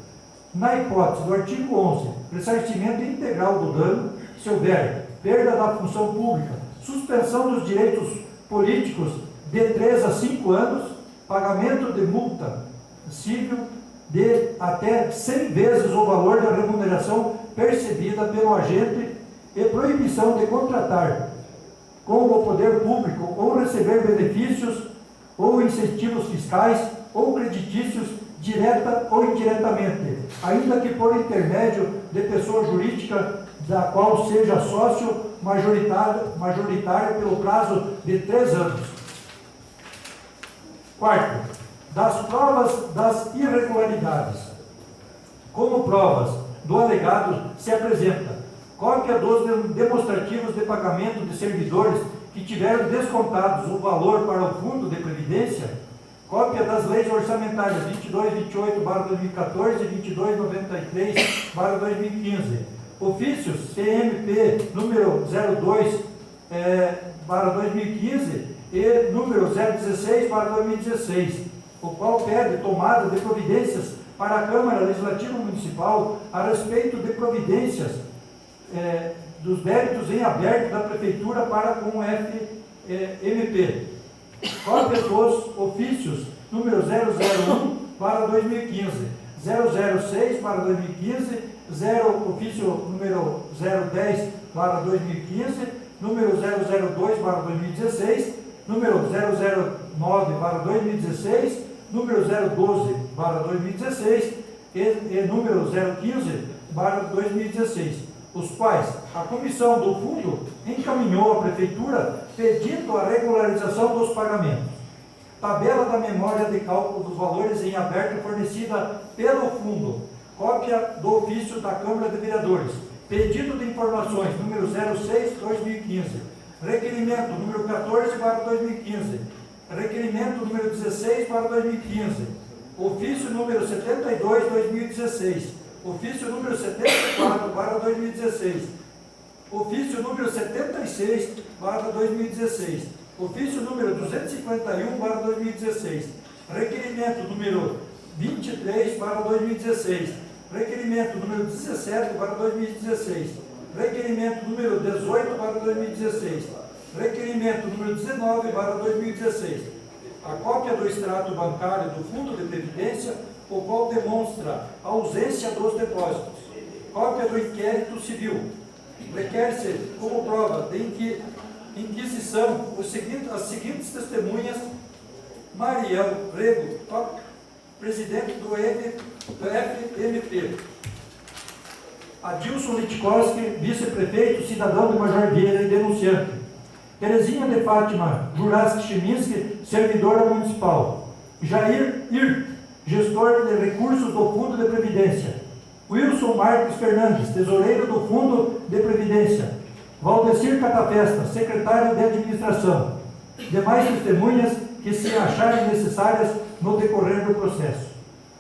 na hipótese do artigo 11, ressarcimento integral do dano, se houver perda da função pública, suspensão dos direitos políticos de 3 a 5 anos, pagamento de multa civil de até 100 vezes o valor da remuneração percebida pelo agente e proibição de contratar com o poder público ou receber benefícios ou incentivos fiscais ou creditícios direta ou indiretamente, ainda que por intermédio de pessoa jurídica da qual seja sócio majoritário pelo prazo de 3 anos. Quarto, das provas das irregularidades. Como provas do alegado se apresenta cópia dos demonstrativos de pagamento de servidores que tiveram descontados o valor para o Fundo de Previdência, cópia das leis orçamentárias 2228/2014 e 2293/2015, ofícios CMP número 02/2015 e número 016/2016, o qual pede tomada de providências para a Câmara Legislativa Municipal a respeito de providências dos débitos em aberto da Prefeitura para com o MP. Cópia dos ofícios número 001/2015, 006/2015, ofício número 010/2015, número 002/2016, número 009/2016, número 012/2016 e número 015/2016, os quais a comissão do fundo encaminhou à Prefeitura pedindo a regularização dos pagamentos. Tabela da memória de cálculo dos valores em aberto fornecida pelo fundo. Cópia do ofício da Câmara de Vereadores. Pedido de informações número 06/2015. Requerimento número 14/2015. Requerimento número 16/2015. Ofício número 72/2016. Ofício número 74/2016. Ofício número 76/2016. Ofício número 251/2016. Requerimento número 23/2016. Requerimento número 17/2016. Requerimento número 18/2016. Requerimento número 19/2016. A cópia do extrato bancário do Fundo de Previdência, o qual demonstra a ausência dos depósitos. Cópia do inquérito civil. Requer-se como prova de inquisição as seguintes testemunhas: Mariel Rego Toc, presidente do FMP. Adilson Litkowski, vice-prefeito, cidadão de Major Vieira e denunciante. Terezinha de Fátima Juraski Chiminski, servidora municipal. Jair Ir, gestor de recursos do Fundo de Previdência. Wilson Marques Fernandes, tesoureiro do Fundo de Previdência. Valdecir Catafesta, secretário de administração. Demais testemunhas que se acharem necessárias no decorrer do processo.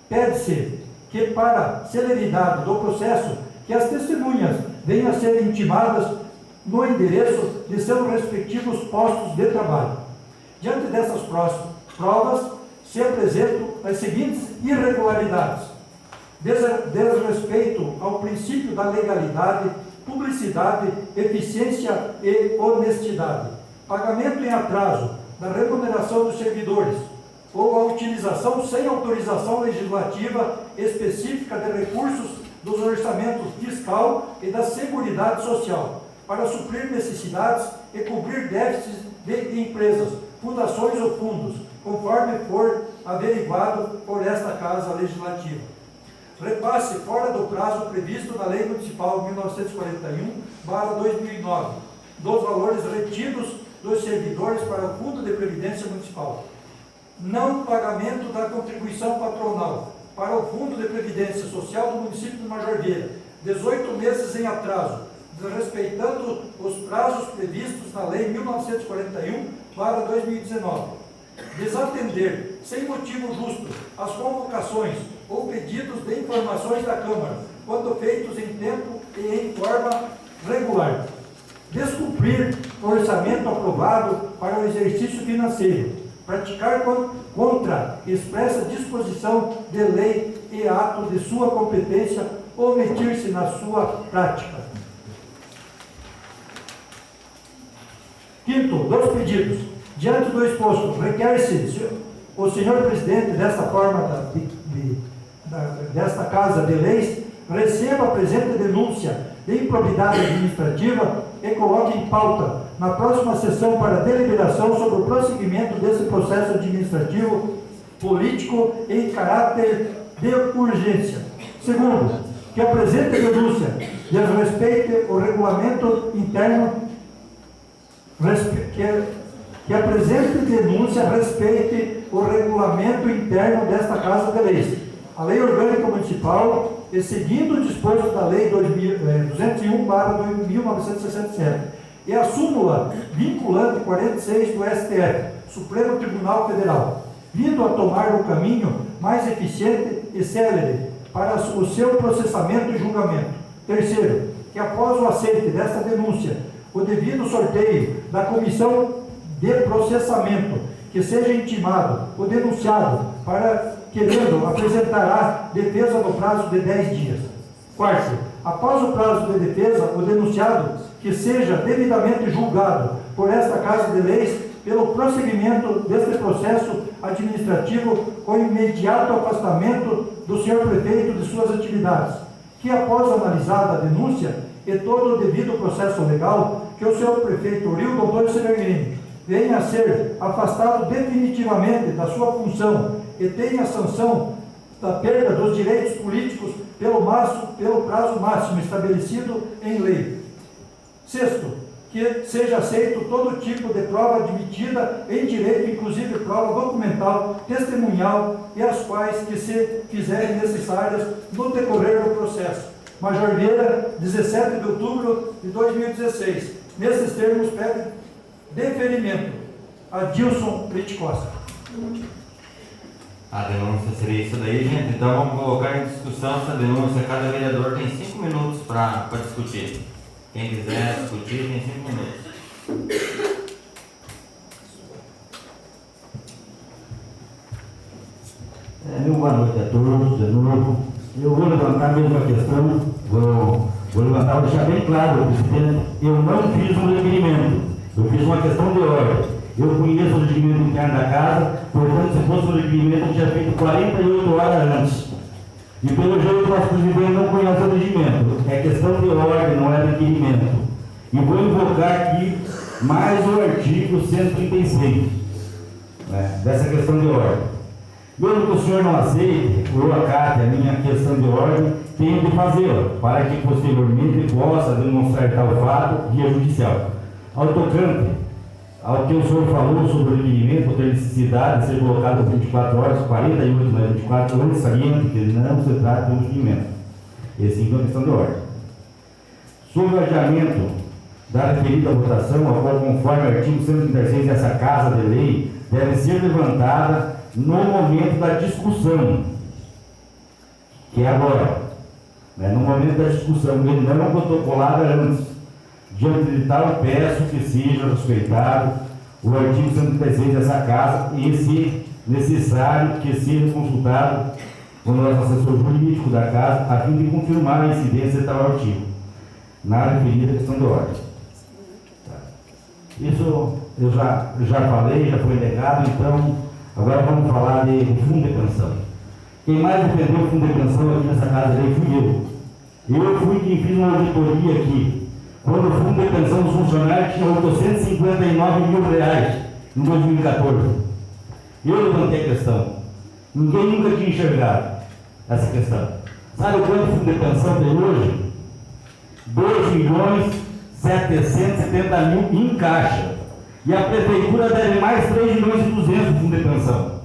Pede-se que, para celeridade do processo, que as testemunhas venham a ser intimadas no endereço de seus respectivos postos de trabalho. Diante dessas provas, se apresentam as seguintes irregularidades: desrespeito ao princípio da legalidade, publicidade, eficiência e honestidade, pagamento em atraso da remuneração dos servidores, ou a utilização sem autorização legislativa específica de recursos dos orçamentos fiscal e da Seguridade Social, para suprir necessidades e cobrir déficits de empresas, fundações ou fundos, conforme for averiguado por esta Casa Legislativa. Repasse fora do prazo previsto na Lei Municipal 1941/2009, dos valores retidos dos servidores para o Fundo de Previdência Municipal. Não pagamento da contribuição patronal para o Fundo de Previdência Social do município de Major Vieira, 18 meses em atraso, desrespeitando os prazos previstos na Lei 1941/2019. Desatender, sem motivo justo, as convocações ou pedidos de informações da Câmara, quando feitos em tempo e em forma regular. Descumprir o orçamento aprovado para o exercício financeiro. Praticar contra expressa disposição de lei e ato de sua competência, omitir-se na sua prática. Quinto, dos pedidos. Diante do exposto, requer-se o senhor presidente desta forma desta Casa de Leis receba a presente denúncia de improbidade administrativa e coloque em pauta na próxima sessão para deliberação sobre o prosseguimento desse processo administrativo político em caráter de urgência. Segundo, que a presente denúncia desrespeite o regulamento interno, que a presente denúncia respeite o regulamento interno desta Casa de Leis, a Lei Orgânica Municipal, e seguindo o disposto da Lei 201/1967, e a súmula vinculante 46 do STF, Supremo Tribunal Federal, vindo a tomar um caminho mais eficiente e célere para o seu processamento e julgamento. Terceiro, que após o aceite desta denúncia, o devido sorteio da comissão de processamento, que seja intimado o denunciado para querendo apresentará defesa no prazo de 10 dias. Quarto, após o prazo de defesa, o denunciado que seja devidamente julgado por esta Casa de Leis pelo prosseguimento deste processo administrativo com imediato afastamento do senhor prefeito de suas atividades, que após analisada a denúncia e todo o devido processo legal, que o senhor prefeito Orildo Antônio Severino venha a ser afastado definitivamente da sua função e tenha a sanção da perda dos direitos políticos pelo prazo máximo estabelecido em lei. Sexto, que seja aceito todo tipo de prova admitida em direito, inclusive prova documental, testemunhal e as quais que se fizerem necessárias no decorrer do processo. Major Vieira, 17 de outubro de 2016. Nesses termos, pede deferimento. Adilson Brito Costa. A denúncia seria isso daí, gente. Então vamos colocar em discussão essa denúncia. Cada vereador tem 5 minutos para discutir. Quem quiser discutir tem 5 minutos. Meu boa noite a todos, de novo. Eu vou levantar a mesma questão, vou levantar, vou deixar bem claro, presidente, eu não fiz um requerimento, eu fiz uma questão de ordem. Eu conheço o regimento interno da casa, portanto, se fosse um requerimento, eu tinha feito 48 horas antes. E pelo jeito, o nosso presidente não conhece o regimento. É questão de ordem, não é requerimento. E vou invocar aqui mais o artigo 136, né, dessa questão de ordem. Mesmo que o senhor não aceite ou acate a minha questão de ordem, tenho de fazê-la, para que posteriormente possa demonstrar tal fato via judicial. Ao tocante ao que o senhor falou sobre o requerimento, ter necessidade de ser colocado 24 horas, 48, não é 24 horas, saliente que não se trata de um requerimento. Esse é uma questão de ordem. Sobre o adiamento da referida votação, a qual, conforme o artigo 136 dessa Casa de Lei, deve ser levantada no momento da discussão, que é agora, né? No momento da discussão, ele não protocolada antes. Diante de tal, peço que seja respeitado o artigo 136 dessa Casa e, se necessário, que seja consultado o nosso assessor jurídico da Casa, a fim de confirmar a incidência de tal artigo, na referida questão de ordem. Isso eu já falei, já foi negado, então agora vamos falar de fundo de pensão. Quem mais defendeu o fundo de pensão aqui nessa Casa de Lei fui eu. Eu fui quem fiz uma auditoria aqui, quando o fundo de pensão dos funcionários tinha 859 mil reais em 2014. Eu levantei a questão. Ninguém nunca tinha enxergado essa questão. Sabe quanto o fundo de pensão tem hoje? 2.770.000 em caixa. E a prefeitura deve mais 3.200.000 do fundo de pensão.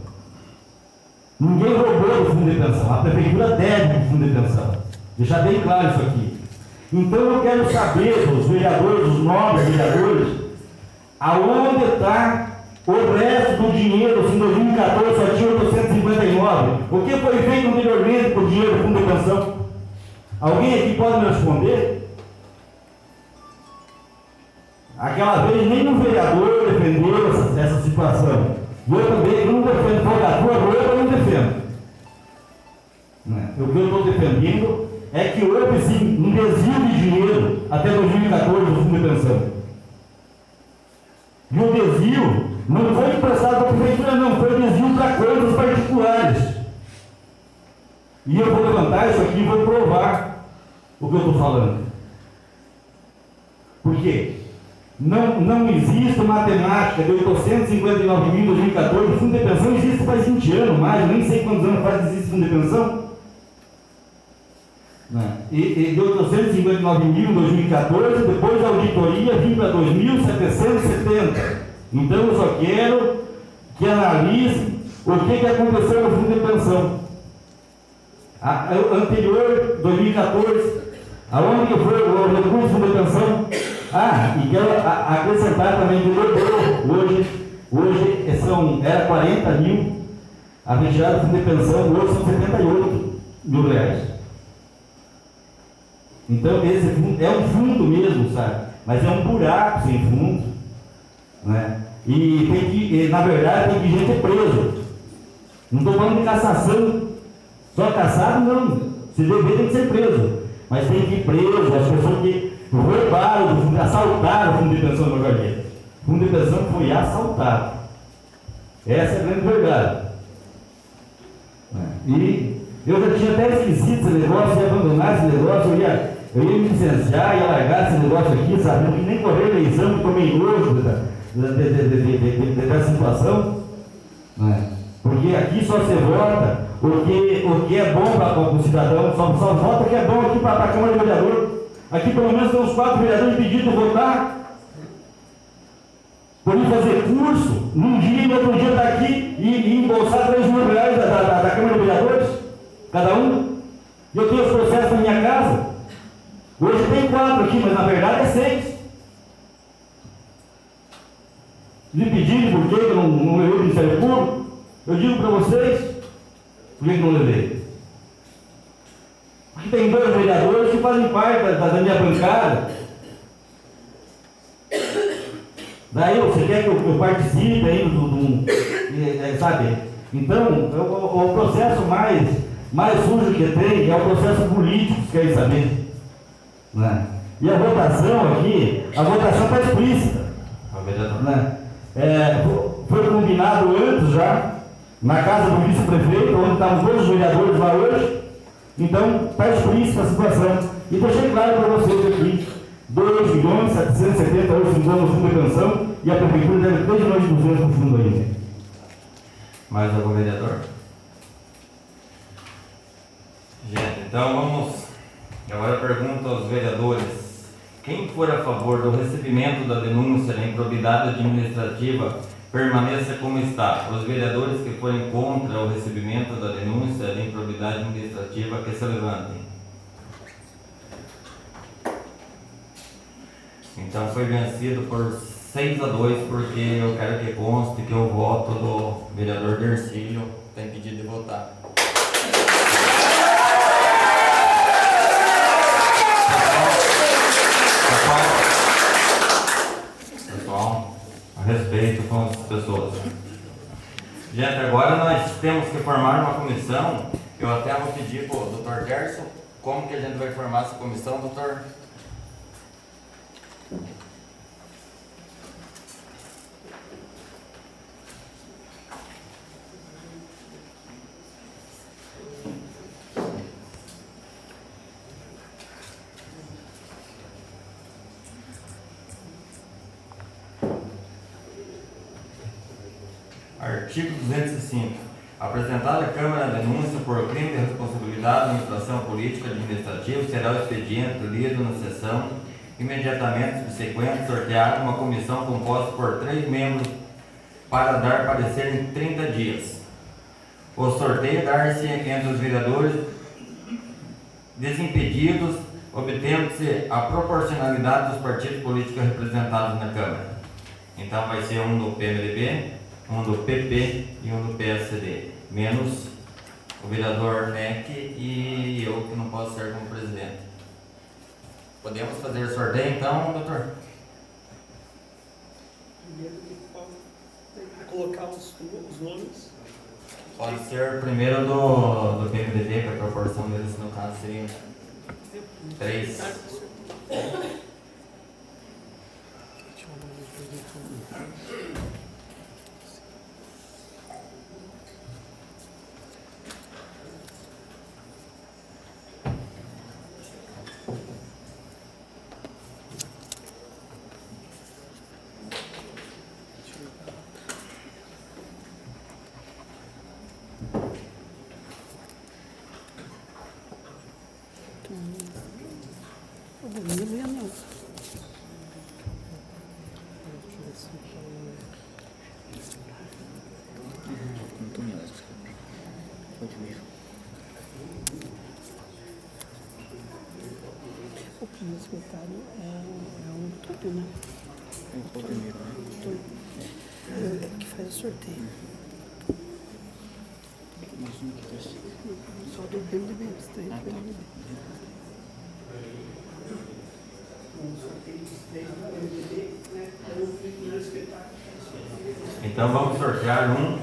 Ninguém roubou do fundo de pensão. A prefeitura deve do fundo de pensão. Deixar bem claro isso aqui. Então eu quero saber dos vereadores, dos nobres vereadores, aonde está o resto do dinheiro, se em 2014 só tinha 859. O que foi feito anteriormente com o dinheiro do fundo de pensão? Alguém aqui pode me responder? Aquela vez nenhum vereador defendeu essa situação. E eu também não defendo, eu não defendo. O que eu estou defendendo é que houve sim um desvio de dinheiro até 2014 do fundo de pensão. E o desvio não foi emprestado para a prefeitura, não, foi desvio para contas particulares. E eu vou levantar isso aqui e vou provar o que eu estou falando. Por quê? Não existe matemática de 859 mil em 2014, o fundo de pensão existe faz 20 anos mais, nem sei quantos anos faz que existe fundo de pensão. E de 859 mil em 2014, depois da auditoria vim para 2.770. Então eu só quero que analise o que aconteceu no fundo de pensão. Anterior, 2014, aonde que foi o recurso do fundo de pensão? E quero acrescentar também que hoje era 40 mil, a retirada do fundo de pensão hoje são 78 mil reais. Então esse fundo é um fundo mesmo, sabe? Mas é um buraco sem fundo, né? E tem que, na verdade, tem que gente preso. Não estou falando de cassação, só caçado não. Se dever tem que ser preso, mas tem que ir preso as pessoas que roubaram do fundo, assaltaram o fundo de pensão do Major Vieira. Fundo de pensão foi assaltado. Essa é a grande verdade. E eu já tinha até esquisito esse negócio, ia abandonar esse negócio, eu ia me licenciar, ia largar esse negócio aqui, sabendo que nem correr eleição, que tomei nojo dessa situação. Porque aqui só se vota o que é bom para o cidadão, só vota o que é bom aqui para a Câmara de Vereador. Aqui pelo menos tem uns 4 vereadores pedindo de votar. Por ir fazer curso, num dia e no outro dia está aqui e embolsar 3 mil reais da Câmara de Vereadores, cada um. E eu tenho os processos na minha casa. Hoje tem 4 aqui, mas na verdade é 6. Me pedindo por que eu não levei o Ministério Público, eu digo para vocês, por que não levei? Porque tem 2 vereadores que fazem parte da minha bancada. Daí você quer que eu participe ainda sabe? Então, o processo mais sujo que tem é o processo político, vocês querem saber? E a votação aqui, a votação está explícita. Foi combinado antes já, na casa do vice-prefeito, onde estavam todos os vereadores lá hoje. Então, está explícita a situação. E deixei claro para vocês aqui. 2.770.000 hoje no fundo de pensão e a prefeitura deve 3.200.000 no fundo ainda. Mais algum vereador? Gente, então vamos. Agora eu pergunto aos vereadores: quem for a favor do recebimento da denúncia da improbidade administrativa, permaneça como está. Os vereadores que forem contra o recebimento da denúncia da improbidade administrativa, que se levantem. Então foi vencido por 6-2, porque eu quero que conste que o voto do vereador Dercílio tem pedido de votar. Pessoal, a respeito com as pessoas. Gente, agora nós temos que formar uma comissão. Eu até vou pedir para o Dr. Gerson como que a gente vai formar essa comissão, doutor? Artigo 205. Apresentada à Câmara a denúncia por crime de responsabilidade na infração política administrativa, será o expediente lido na sessão imediatamente subsequente, sorteada uma comissão composta por 3 membros para dar parecer em 30 dias. O sorteio dar-se entre os vereadores desimpedidos, obtendo-se a proporcionalidade dos partidos políticos representados na Câmara. Então vai ser um do PMDB, um do PP e um do PSD, menos o vereador NEC e eu, que não posso ser como presidente. Podemos fazer sorteio então, doutor? Primeiro colocar os nomes. Pode ser primeiro do PMDB, que a proporção deles no caso seria 3. O primeiro secretário é o Antônio, né? O primeiro, né? É que faz o sorteio. Só do PMDB, os 3 do PMDB. Então vamos sortear um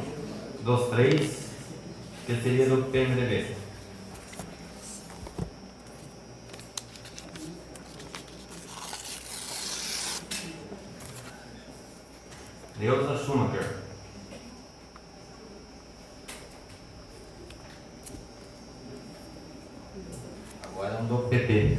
dos 3, que seria do PMDB. Neuza Schumacher. Agora é um do PP.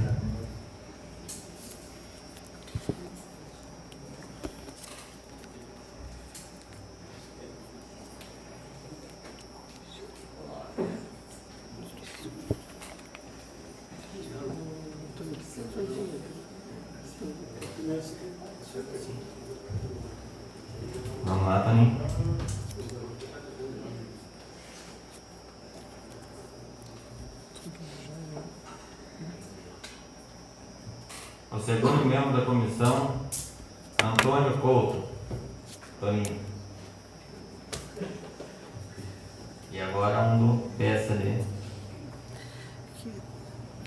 Vamos lá, Toninho. O segundo membro da comissão, Antônio Couto. Toninho. E agora um do PSD.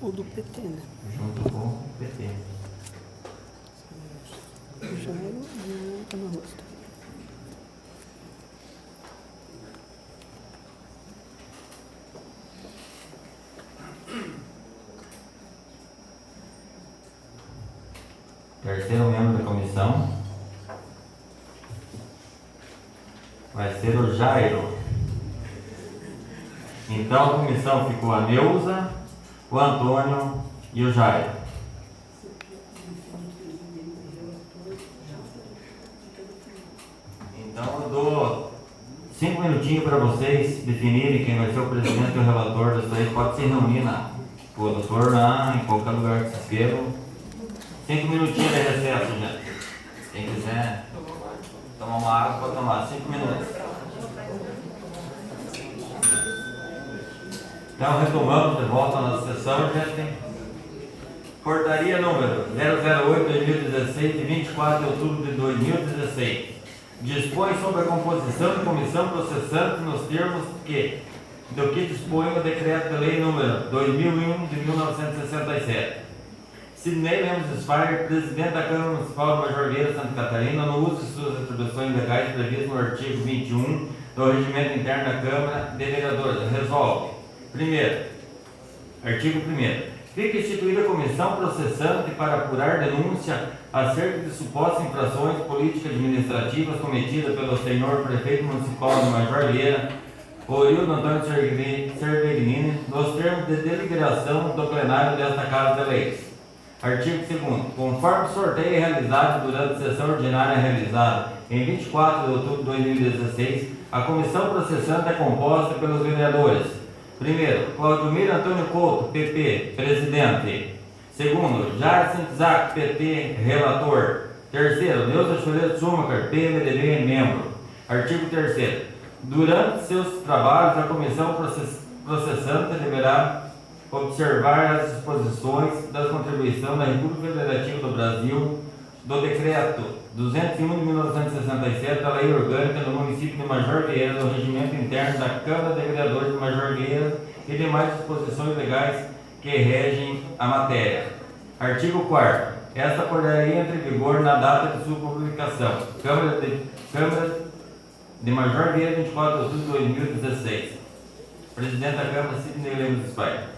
O do PT, né? Junto com o PT. O Jairo e o Ana Rosa. Terceiro membro da comissão vai ser o Jairo. Então a comissão ficou a Neuza, o Antônio e o Jairo. Então eu dou 5 minutinhos para vocês definirem quem vai ser o presidente e o relator disso aí. Pode se reunir com o doutor lá, em qualquer lugar que vocês queiram. 5 minutinhos de recesso, gente. Quem quiser tomar uma água, pode tomar. 5 minutos. Então, retomamos de volta a nossa sessão, gente. Portaria número 008/2016, de 24 de outubro de 2016. Dispõe sobre a composição de comissão processante nos termos do que dispõe o decreto-lei número 2001 de 1967. Sidney Lemos Spire, presidente da Câmara Municipal de Major Vieira, Santa Catarina, no uso de suas atribuições legais previstas no artigo 21 do Regimento Interno da Câmara de Vereadores, resolve. Primeiro, artigo 1º. Fica instituída a comissão processante para apurar denúncia acerca de supostas infrações político-administrativas cometidas pelo senhor prefeito municipal de Major Vieira, Orildo Antônio Cervegnini, nos termos de deliberação do plenário desta Casa de Leis. Artigo 2º. Conforme o sorteio realizado durante a sessão ordinária realizada em 24 de outubro de 2016, a comissão processante é composta pelos vereadores. Primeiro, Claudio Antônio Couto, PP, presidente. Segundo, Jarson Zac, PT, relator. Terceiro, Neuza Schumacher, PMDB, membro. Artigo 3º. Durante seus trabalhos, a comissão processante deverá observar as disposições da contribuição da República Federativa do Brasil, do Decreto 201 de 1967, da Lei Orgânica do Município de Major Vieira, do Regimento Interno da Câmara de Vereadores de Major Vieira e demais disposições legais que regem a matéria. Artigo 4º. Esta portaria entra em vigor na data de sua publicação. Câmara de Major Vieira, 24 de outubro de 2016. Presidente da Câmara, Sidney Lemos Spire.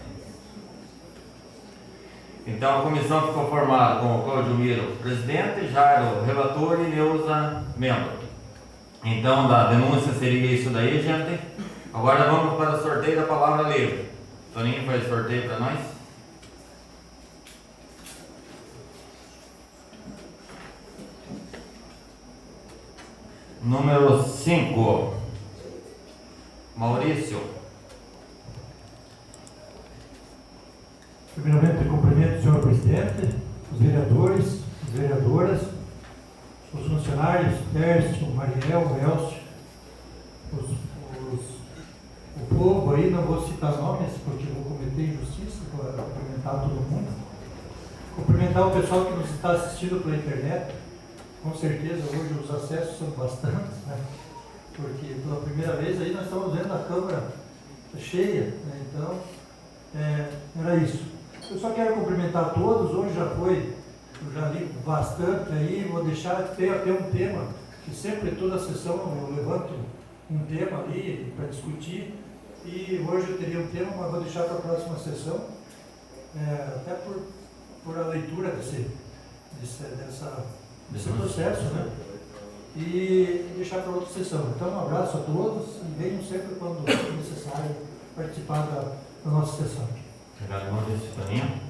Então a comissão ficou formada com o Claudio Miro, presidente, Jairo, relator e Neuza, membro. Então da denúncia seria isso daí, gente. Agora vamos para o sorteio da palavra livre. Toninho faz sorteio para nós. Número 5. Maurício. Primeiramente, cumprimento o senhor presidente, os vereadores, as vereadoras, os funcionários, Tércio, Mariel, Elcio, o povo aí, não vou citar nomes porque vou cometer injustiça, vou cumprimentar todo mundo. Cumprimentar o pessoal que nos está assistindo pela internet. Com certeza hoje os acessos são bastantes, né? Porque pela primeira vez aí nós estamos vendo a Câmara cheia, né? Então, era isso. Eu só quero cumprimentar todos, hoje eu já li bastante aí, vou deixar até um tema, que sempre toda sessão eu levanto um tema ali para discutir, e hoje eu teria um tema, mas vou deixar para a próxima sessão, até por a leitura desse processo, né? e deixar para outra sessão. Então, um abraço a todos e venham sempre quando necessário participar da nossa sessão. Obrigado, irmão Toninho.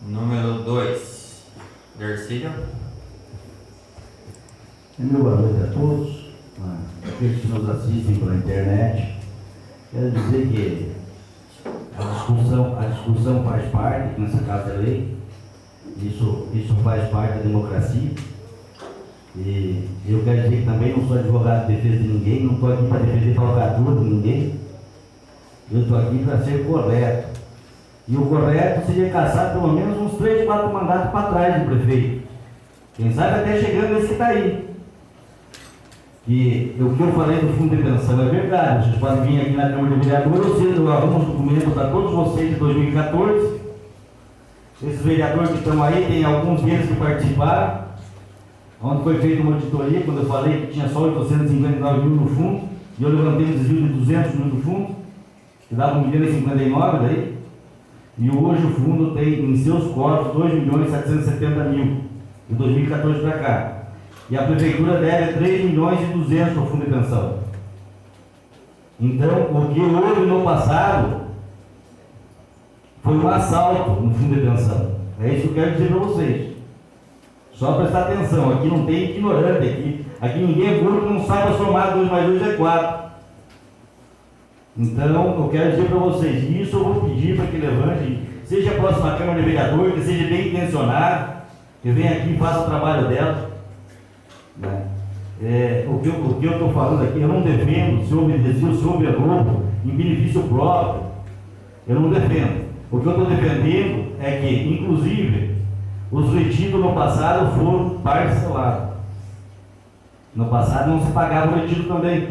Número 2, Dercílio. Meu boa noite a todos, aqueles que nos assistem pela internet. Quero dizer que a discussão faz parte, nessa casa é lei, isso faz parte da democracia. E eu quero dizer que também não sou advogado de defesa de ninguém, não estou aqui para defender falcatrua de ninguém, eu estou aqui para ser correto. E o correto seria caçar pelo menos uns 3, 4 mandatos para trás do prefeito. Quem sabe até chegando nesse que está aí. Que o que eu falei do fundo de pensão é verdade. Vocês podem vir aqui na Câmara de Vereadores, eu arrumo os documentos para todos vocês de 2014. Esses vereadores que estão aí, tem alguns deles que participaram. Onde foi feita uma auditoria, quando eu falei que tinha só 859 mil no fundo, e eu levantei um desvio de 200 mil no fundo, que dava 1.059 daí. E hoje o fundo tem em seus cofres 2.770.000, de 2014 para cá. E a prefeitura deve 3.200.000 para o fundo de pensão. Então, o que houve no passado foi um assalto no fundo de pensão. É isso que eu quero dizer para vocês. Só prestar atenção, aqui não tem ignorante, aqui ninguém é burro que não saiba somar 2 mais 2 é 4. Então, eu quero dizer para vocês, isso eu vou pedir para que levante, seja a próxima Câmara de Vereadores, que seja bem intencionado, que venha aqui e faça o trabalho dela. Né? O que eu estou falando aqui, eu não defendo se houve desvio, se houve roubo em benefício próprio. Eu não defendo. O que eu estou defendendo é que, inclusive, os retiros no passado foram parcelados. No passado não se pagava o retiro também.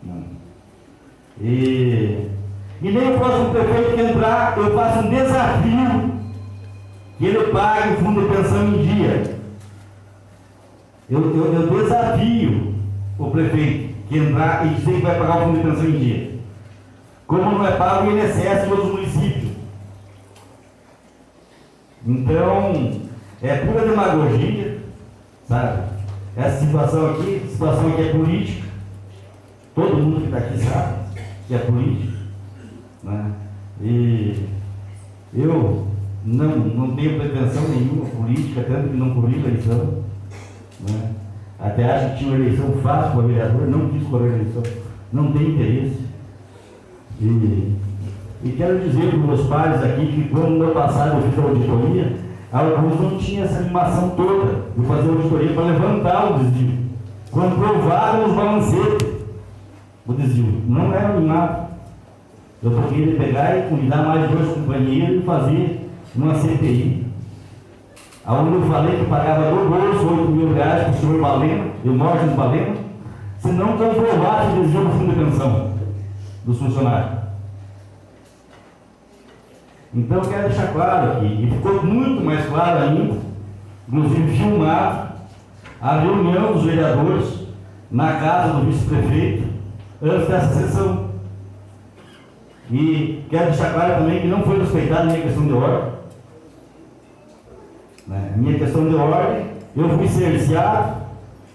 Não. E nem o próximo prefeito que entrar, eu faço um desafio que ele pague o fundo de pensão em dia. Eu desafio o prefeito que entrar e dizer que vai pagar o fundo de pensão em dia. Como não é pago o INSS em outros municípios. Então, é pura demagogia, sabe? Essa situação aqui é política. Todo mundo que está aqui sabe que é política, né? E eu não tenho pretensão nenhuma política, tanto que não corri eleição, né? Até acho que tinha uma eleição fácil para vereador, não quis correr eleição, não tem interesse. E quero dizer para os meus pais aqui que quando no ano passado eu fiz a auditoria, alguns não tinham essa animação toda de fazer auditoria para levantar o desvio. Quando provaram os balancetes, o desvio não era animado. Eu estou querendo pegar e convidar mais 2 companheiros e fazer uma CPI. Aonde eu falei que pagava do bolso 8 mil reais para o senhor Baleno, eu moro em Baleno, se não comprovasse o desvio do fundo de pensão dos funcionários. Então eu quero deixar claro aqui, e ficou muito mais claro ainda, inclusive filmado, a reunião dos vereadores na casa do vice-prefeito antes dessa sessão. E quero deixar claro também que não foi respeitada a minha questão de ordem. Né? Minha questão de ordem, eu fui cerceado,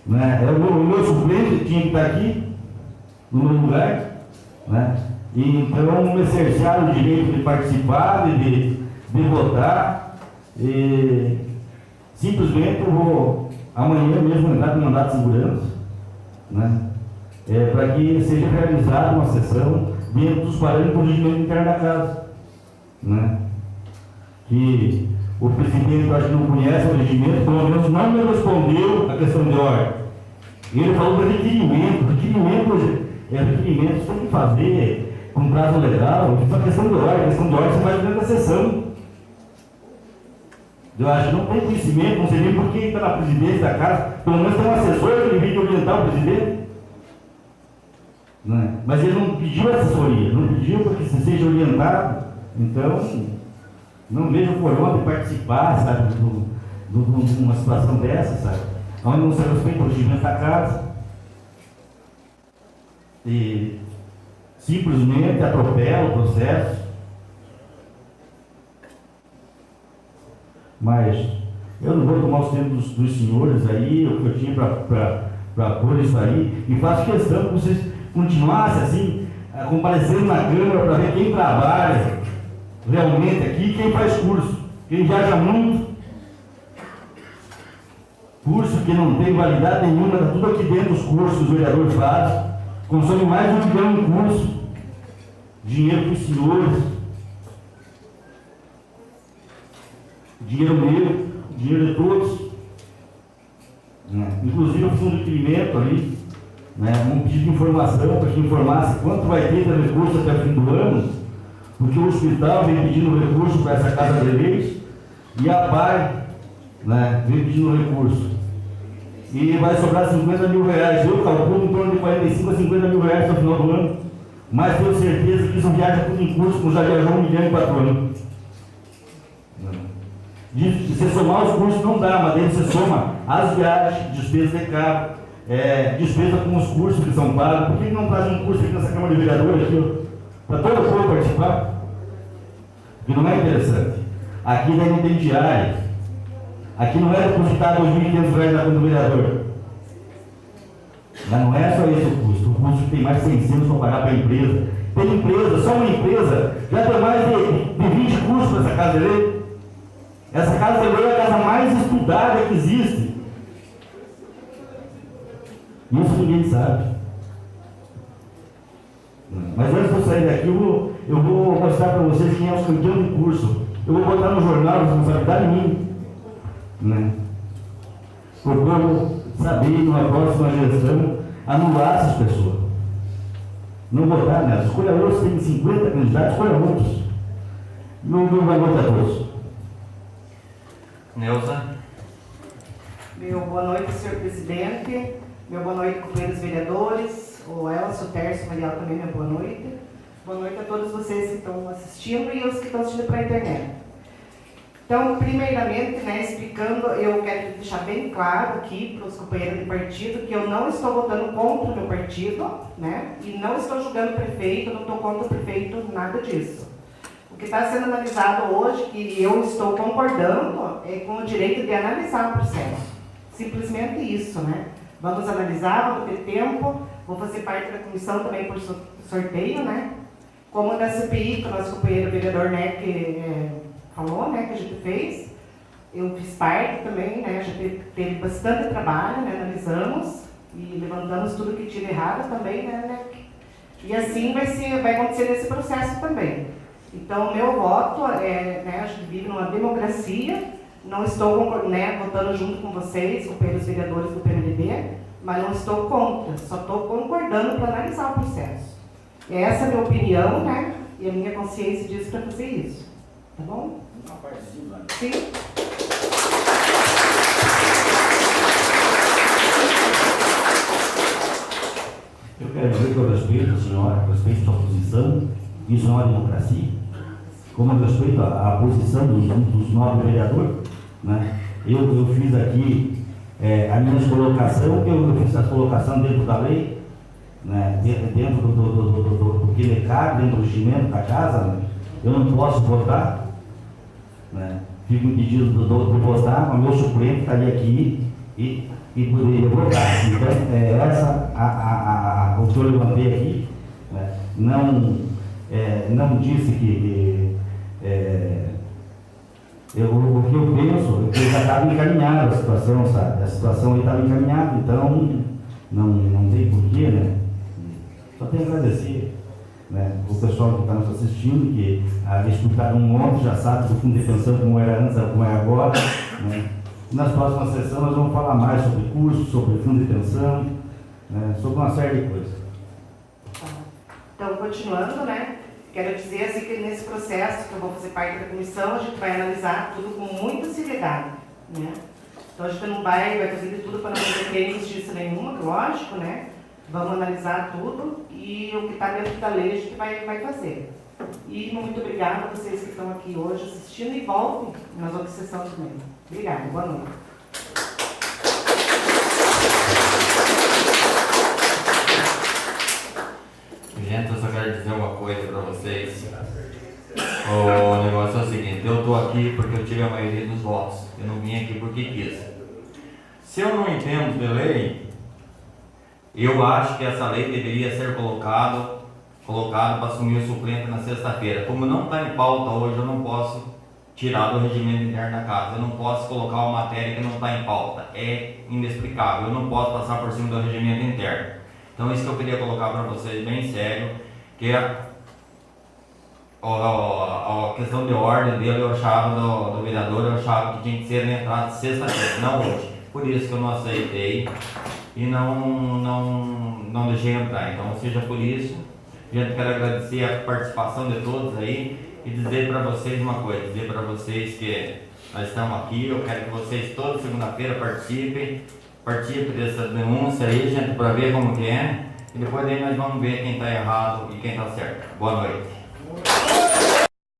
né? O meu suplente tinha que estar aqui, no meu lugar, né? E então me cercearam o direito de participar, de votar, e simplesmente eu vou amanhã mesmo entrar com mandato de segurança, né? Para que seja realizada uma sessão dentro dos parâmetros do regimento interno da casa, né? Que o presidente, eu acho que não conhece o regimento, pelo menos não me respondeu a questão de ordem. Ele falou de requerimento, requerimentos tem que fazer com prazo legal, isso é uma questão de ordem, você faz dentro da sessão. Eu acho que não tem conhecimento, não sei nem por que está na presidência da casa, pelo menos tem um assessor que ele vem orientar o presidente. Né? Mas ele não pediu assessoria, não pediu para que se seja orientado, então não vejo por onde participar, sabe, de uma situação dessa, sabe, onde não se respeita o regimento da casa. E simplesmente atropela o processo. Mas eu não vou tomar os tempos dos senhores aí, o que eu tinha para pôr isso aí, e faço questão que vocês continuassem assim, comparecendo na Câmara para ver quem trabalha realmente aqui, quem faz curso, quem viaja muito. Curso que não tem validade nenhuma, está tudo aqui dentro dos cursos que os vereadores fazem, consome mais de 1 milhão em curso, dinheiro para os senhores, dinheiro meu, dinheiro de todos. Inclusive eu fiz um requerimento ali, um pedido de informação para que informasse quanto vai ter de recurso até o fim do ano, porque o hospital vem pedindo recurso para essa casa de leis e a PAI vem pedindo recurso. E vai sobrar 50 mil reais. Eu calculo em torno de 45 a 50 mil reais no final do ano, mas tenho certeza que isso viaja tudo em curso, como já viajou 1 milhão em 4 anos. De você somar os cursos não dá, mas daí você soma as viagens, despesas de carro, despesa com os cursos que são pagos. Por que não faz um curso aqui nessa Câmara de Vereadores, para todo o povo participar? Porque não é interessante. Aqui daí não tem diária. Aqui não é depositado R$ 2.500 na conta do vereador. Mas não é só esse o custo. O custo tem mais de 600 para pagar para a empresa. Tem empresa, só uma empresa, já tem mais de 20 cursos para essa casa de lei. Essa casa de lei é a casa mais estudada que existe. Isso ninguém sabe. Mas antes de eu sair daqui, eu vou mostrar para vocês quem é os campeões de curso. Eu vou botar no jornal, responsabilidade minha. Para o povo saber, numa próxima gestão, anular essas pessoas. Não votar nelas. Escolha outros, tem 50 candidatos, escolha outros. Não vai votar todos. Neuza. Meu boa noite, senhor presidente. Meu boa noite, companheiros vereadores. O Elcio, o Tércio, o Mariel também, minha boa noite. Boa noite a todos vocês que estão assistindo e os que estão assistindo pela internet. Então, primeiramente, explicando, eu quero deixar bem claro aqui para os companheiros de partido que eu não estou votando contra o meu partido, e não estou julgando o prefeito, não estou contra o prefeito, nada disso. O que está sendo analisado hoje, que eu estou concordando, é com o direito de analisar o processo. Simplesmente isso, Vamos analisar, vamos ter tempo, vou fazer parte da comissão também por sorteio, Como da CPI, que o nosso companheiro vereador falou, que a gente fez, eu fiz parte também, a gente teve bastante trabalho, analisamos e levantamos tudo que tinha errado também, E assim vai acontecer nesse processo também. Então, o meu voto a gente vive numa democracia, não estou votando junto com vocês, companheiros vereadores do PMDB, mas não estou contra, só estou concordando para analisar o processo. Essa é a minha opinião, e a minha consciência diz para fazer isso. Tá bom? Sim. Eu quero dizer que eu respeito a senhora, respeito a sua posição, isso é uma democracia. Como eu respeito a posição dos 9 vereadores, eu fiz aqui a minha colocação, eu fiz a colocação dentro da lei, dentro do que me cabe, dentro do regimento da casa, eu não posso votar, fico impedido de votar, mas meu suplente estaria aqui e poderia votar. Então, essa o que eu levantei aqui, não disse que o que eu penso é que já estava encaminhada a situação, sabe? A situação aí estava encaminhada, então não tem porquê, Só tenho a agradecer, o pessoal que está nos assistindo, que escutaram um monte, já sabe do fundo de pensão como era antes, como é agora, Nas próximas sessões nós vamos falar mais sobre curso, sobre fundo de pensão, sobre uma série de coisas. Então, continuando, quero dizer assim que nesse processo, que eu vou fazer parte da comissão, a gente vai analisar tudo com muita seriedade, Então, a gente não vai fazer de tudo para não ter injustiça nenhuma, lógico, Vamos analisar tudo e o que está dentro da lei a gente vai fazer. E muito obrigada a vocês que estão aqui hoje assistindo e voltem nas outras sessões também. Obrigada, boa noite. Gente, eu só quero O negócio é o seguinte, eu estou aqui porque eu tive a maioria dos votos. Eu não vim aqui porque quis. Se eu não entendo de lei, eu acho que essa lei deveria ser colocado para assumir o suplente na sexta-feira. Como não está em pauta hoje, eu não posso tirar do regimento interno da casa. Eu não posso colocar uma matéria que não está em pauta. É inexplicável. Eu não posso passar por cima do regimento interno. Então isso que eu queria colocar para vocês bem sério, que a questão de ordem dele, eu achava, do vereador, eu achava que tinha que ser na entrada de sexta-feira, não hoje. Por isso que eu não aceitei e não deixei entrar. Então, seja por isso, gente, quero agradecer a participação de todos aí e dizer para vocês uma coisa, dizer para vocês que nós estamos aqui, eu quero que vocês toda segunda-feira participem dessa denúncia aí, gente, para ver como que é, e depois aí nós vamos ver quem está errado e quem está certo. Boa noite.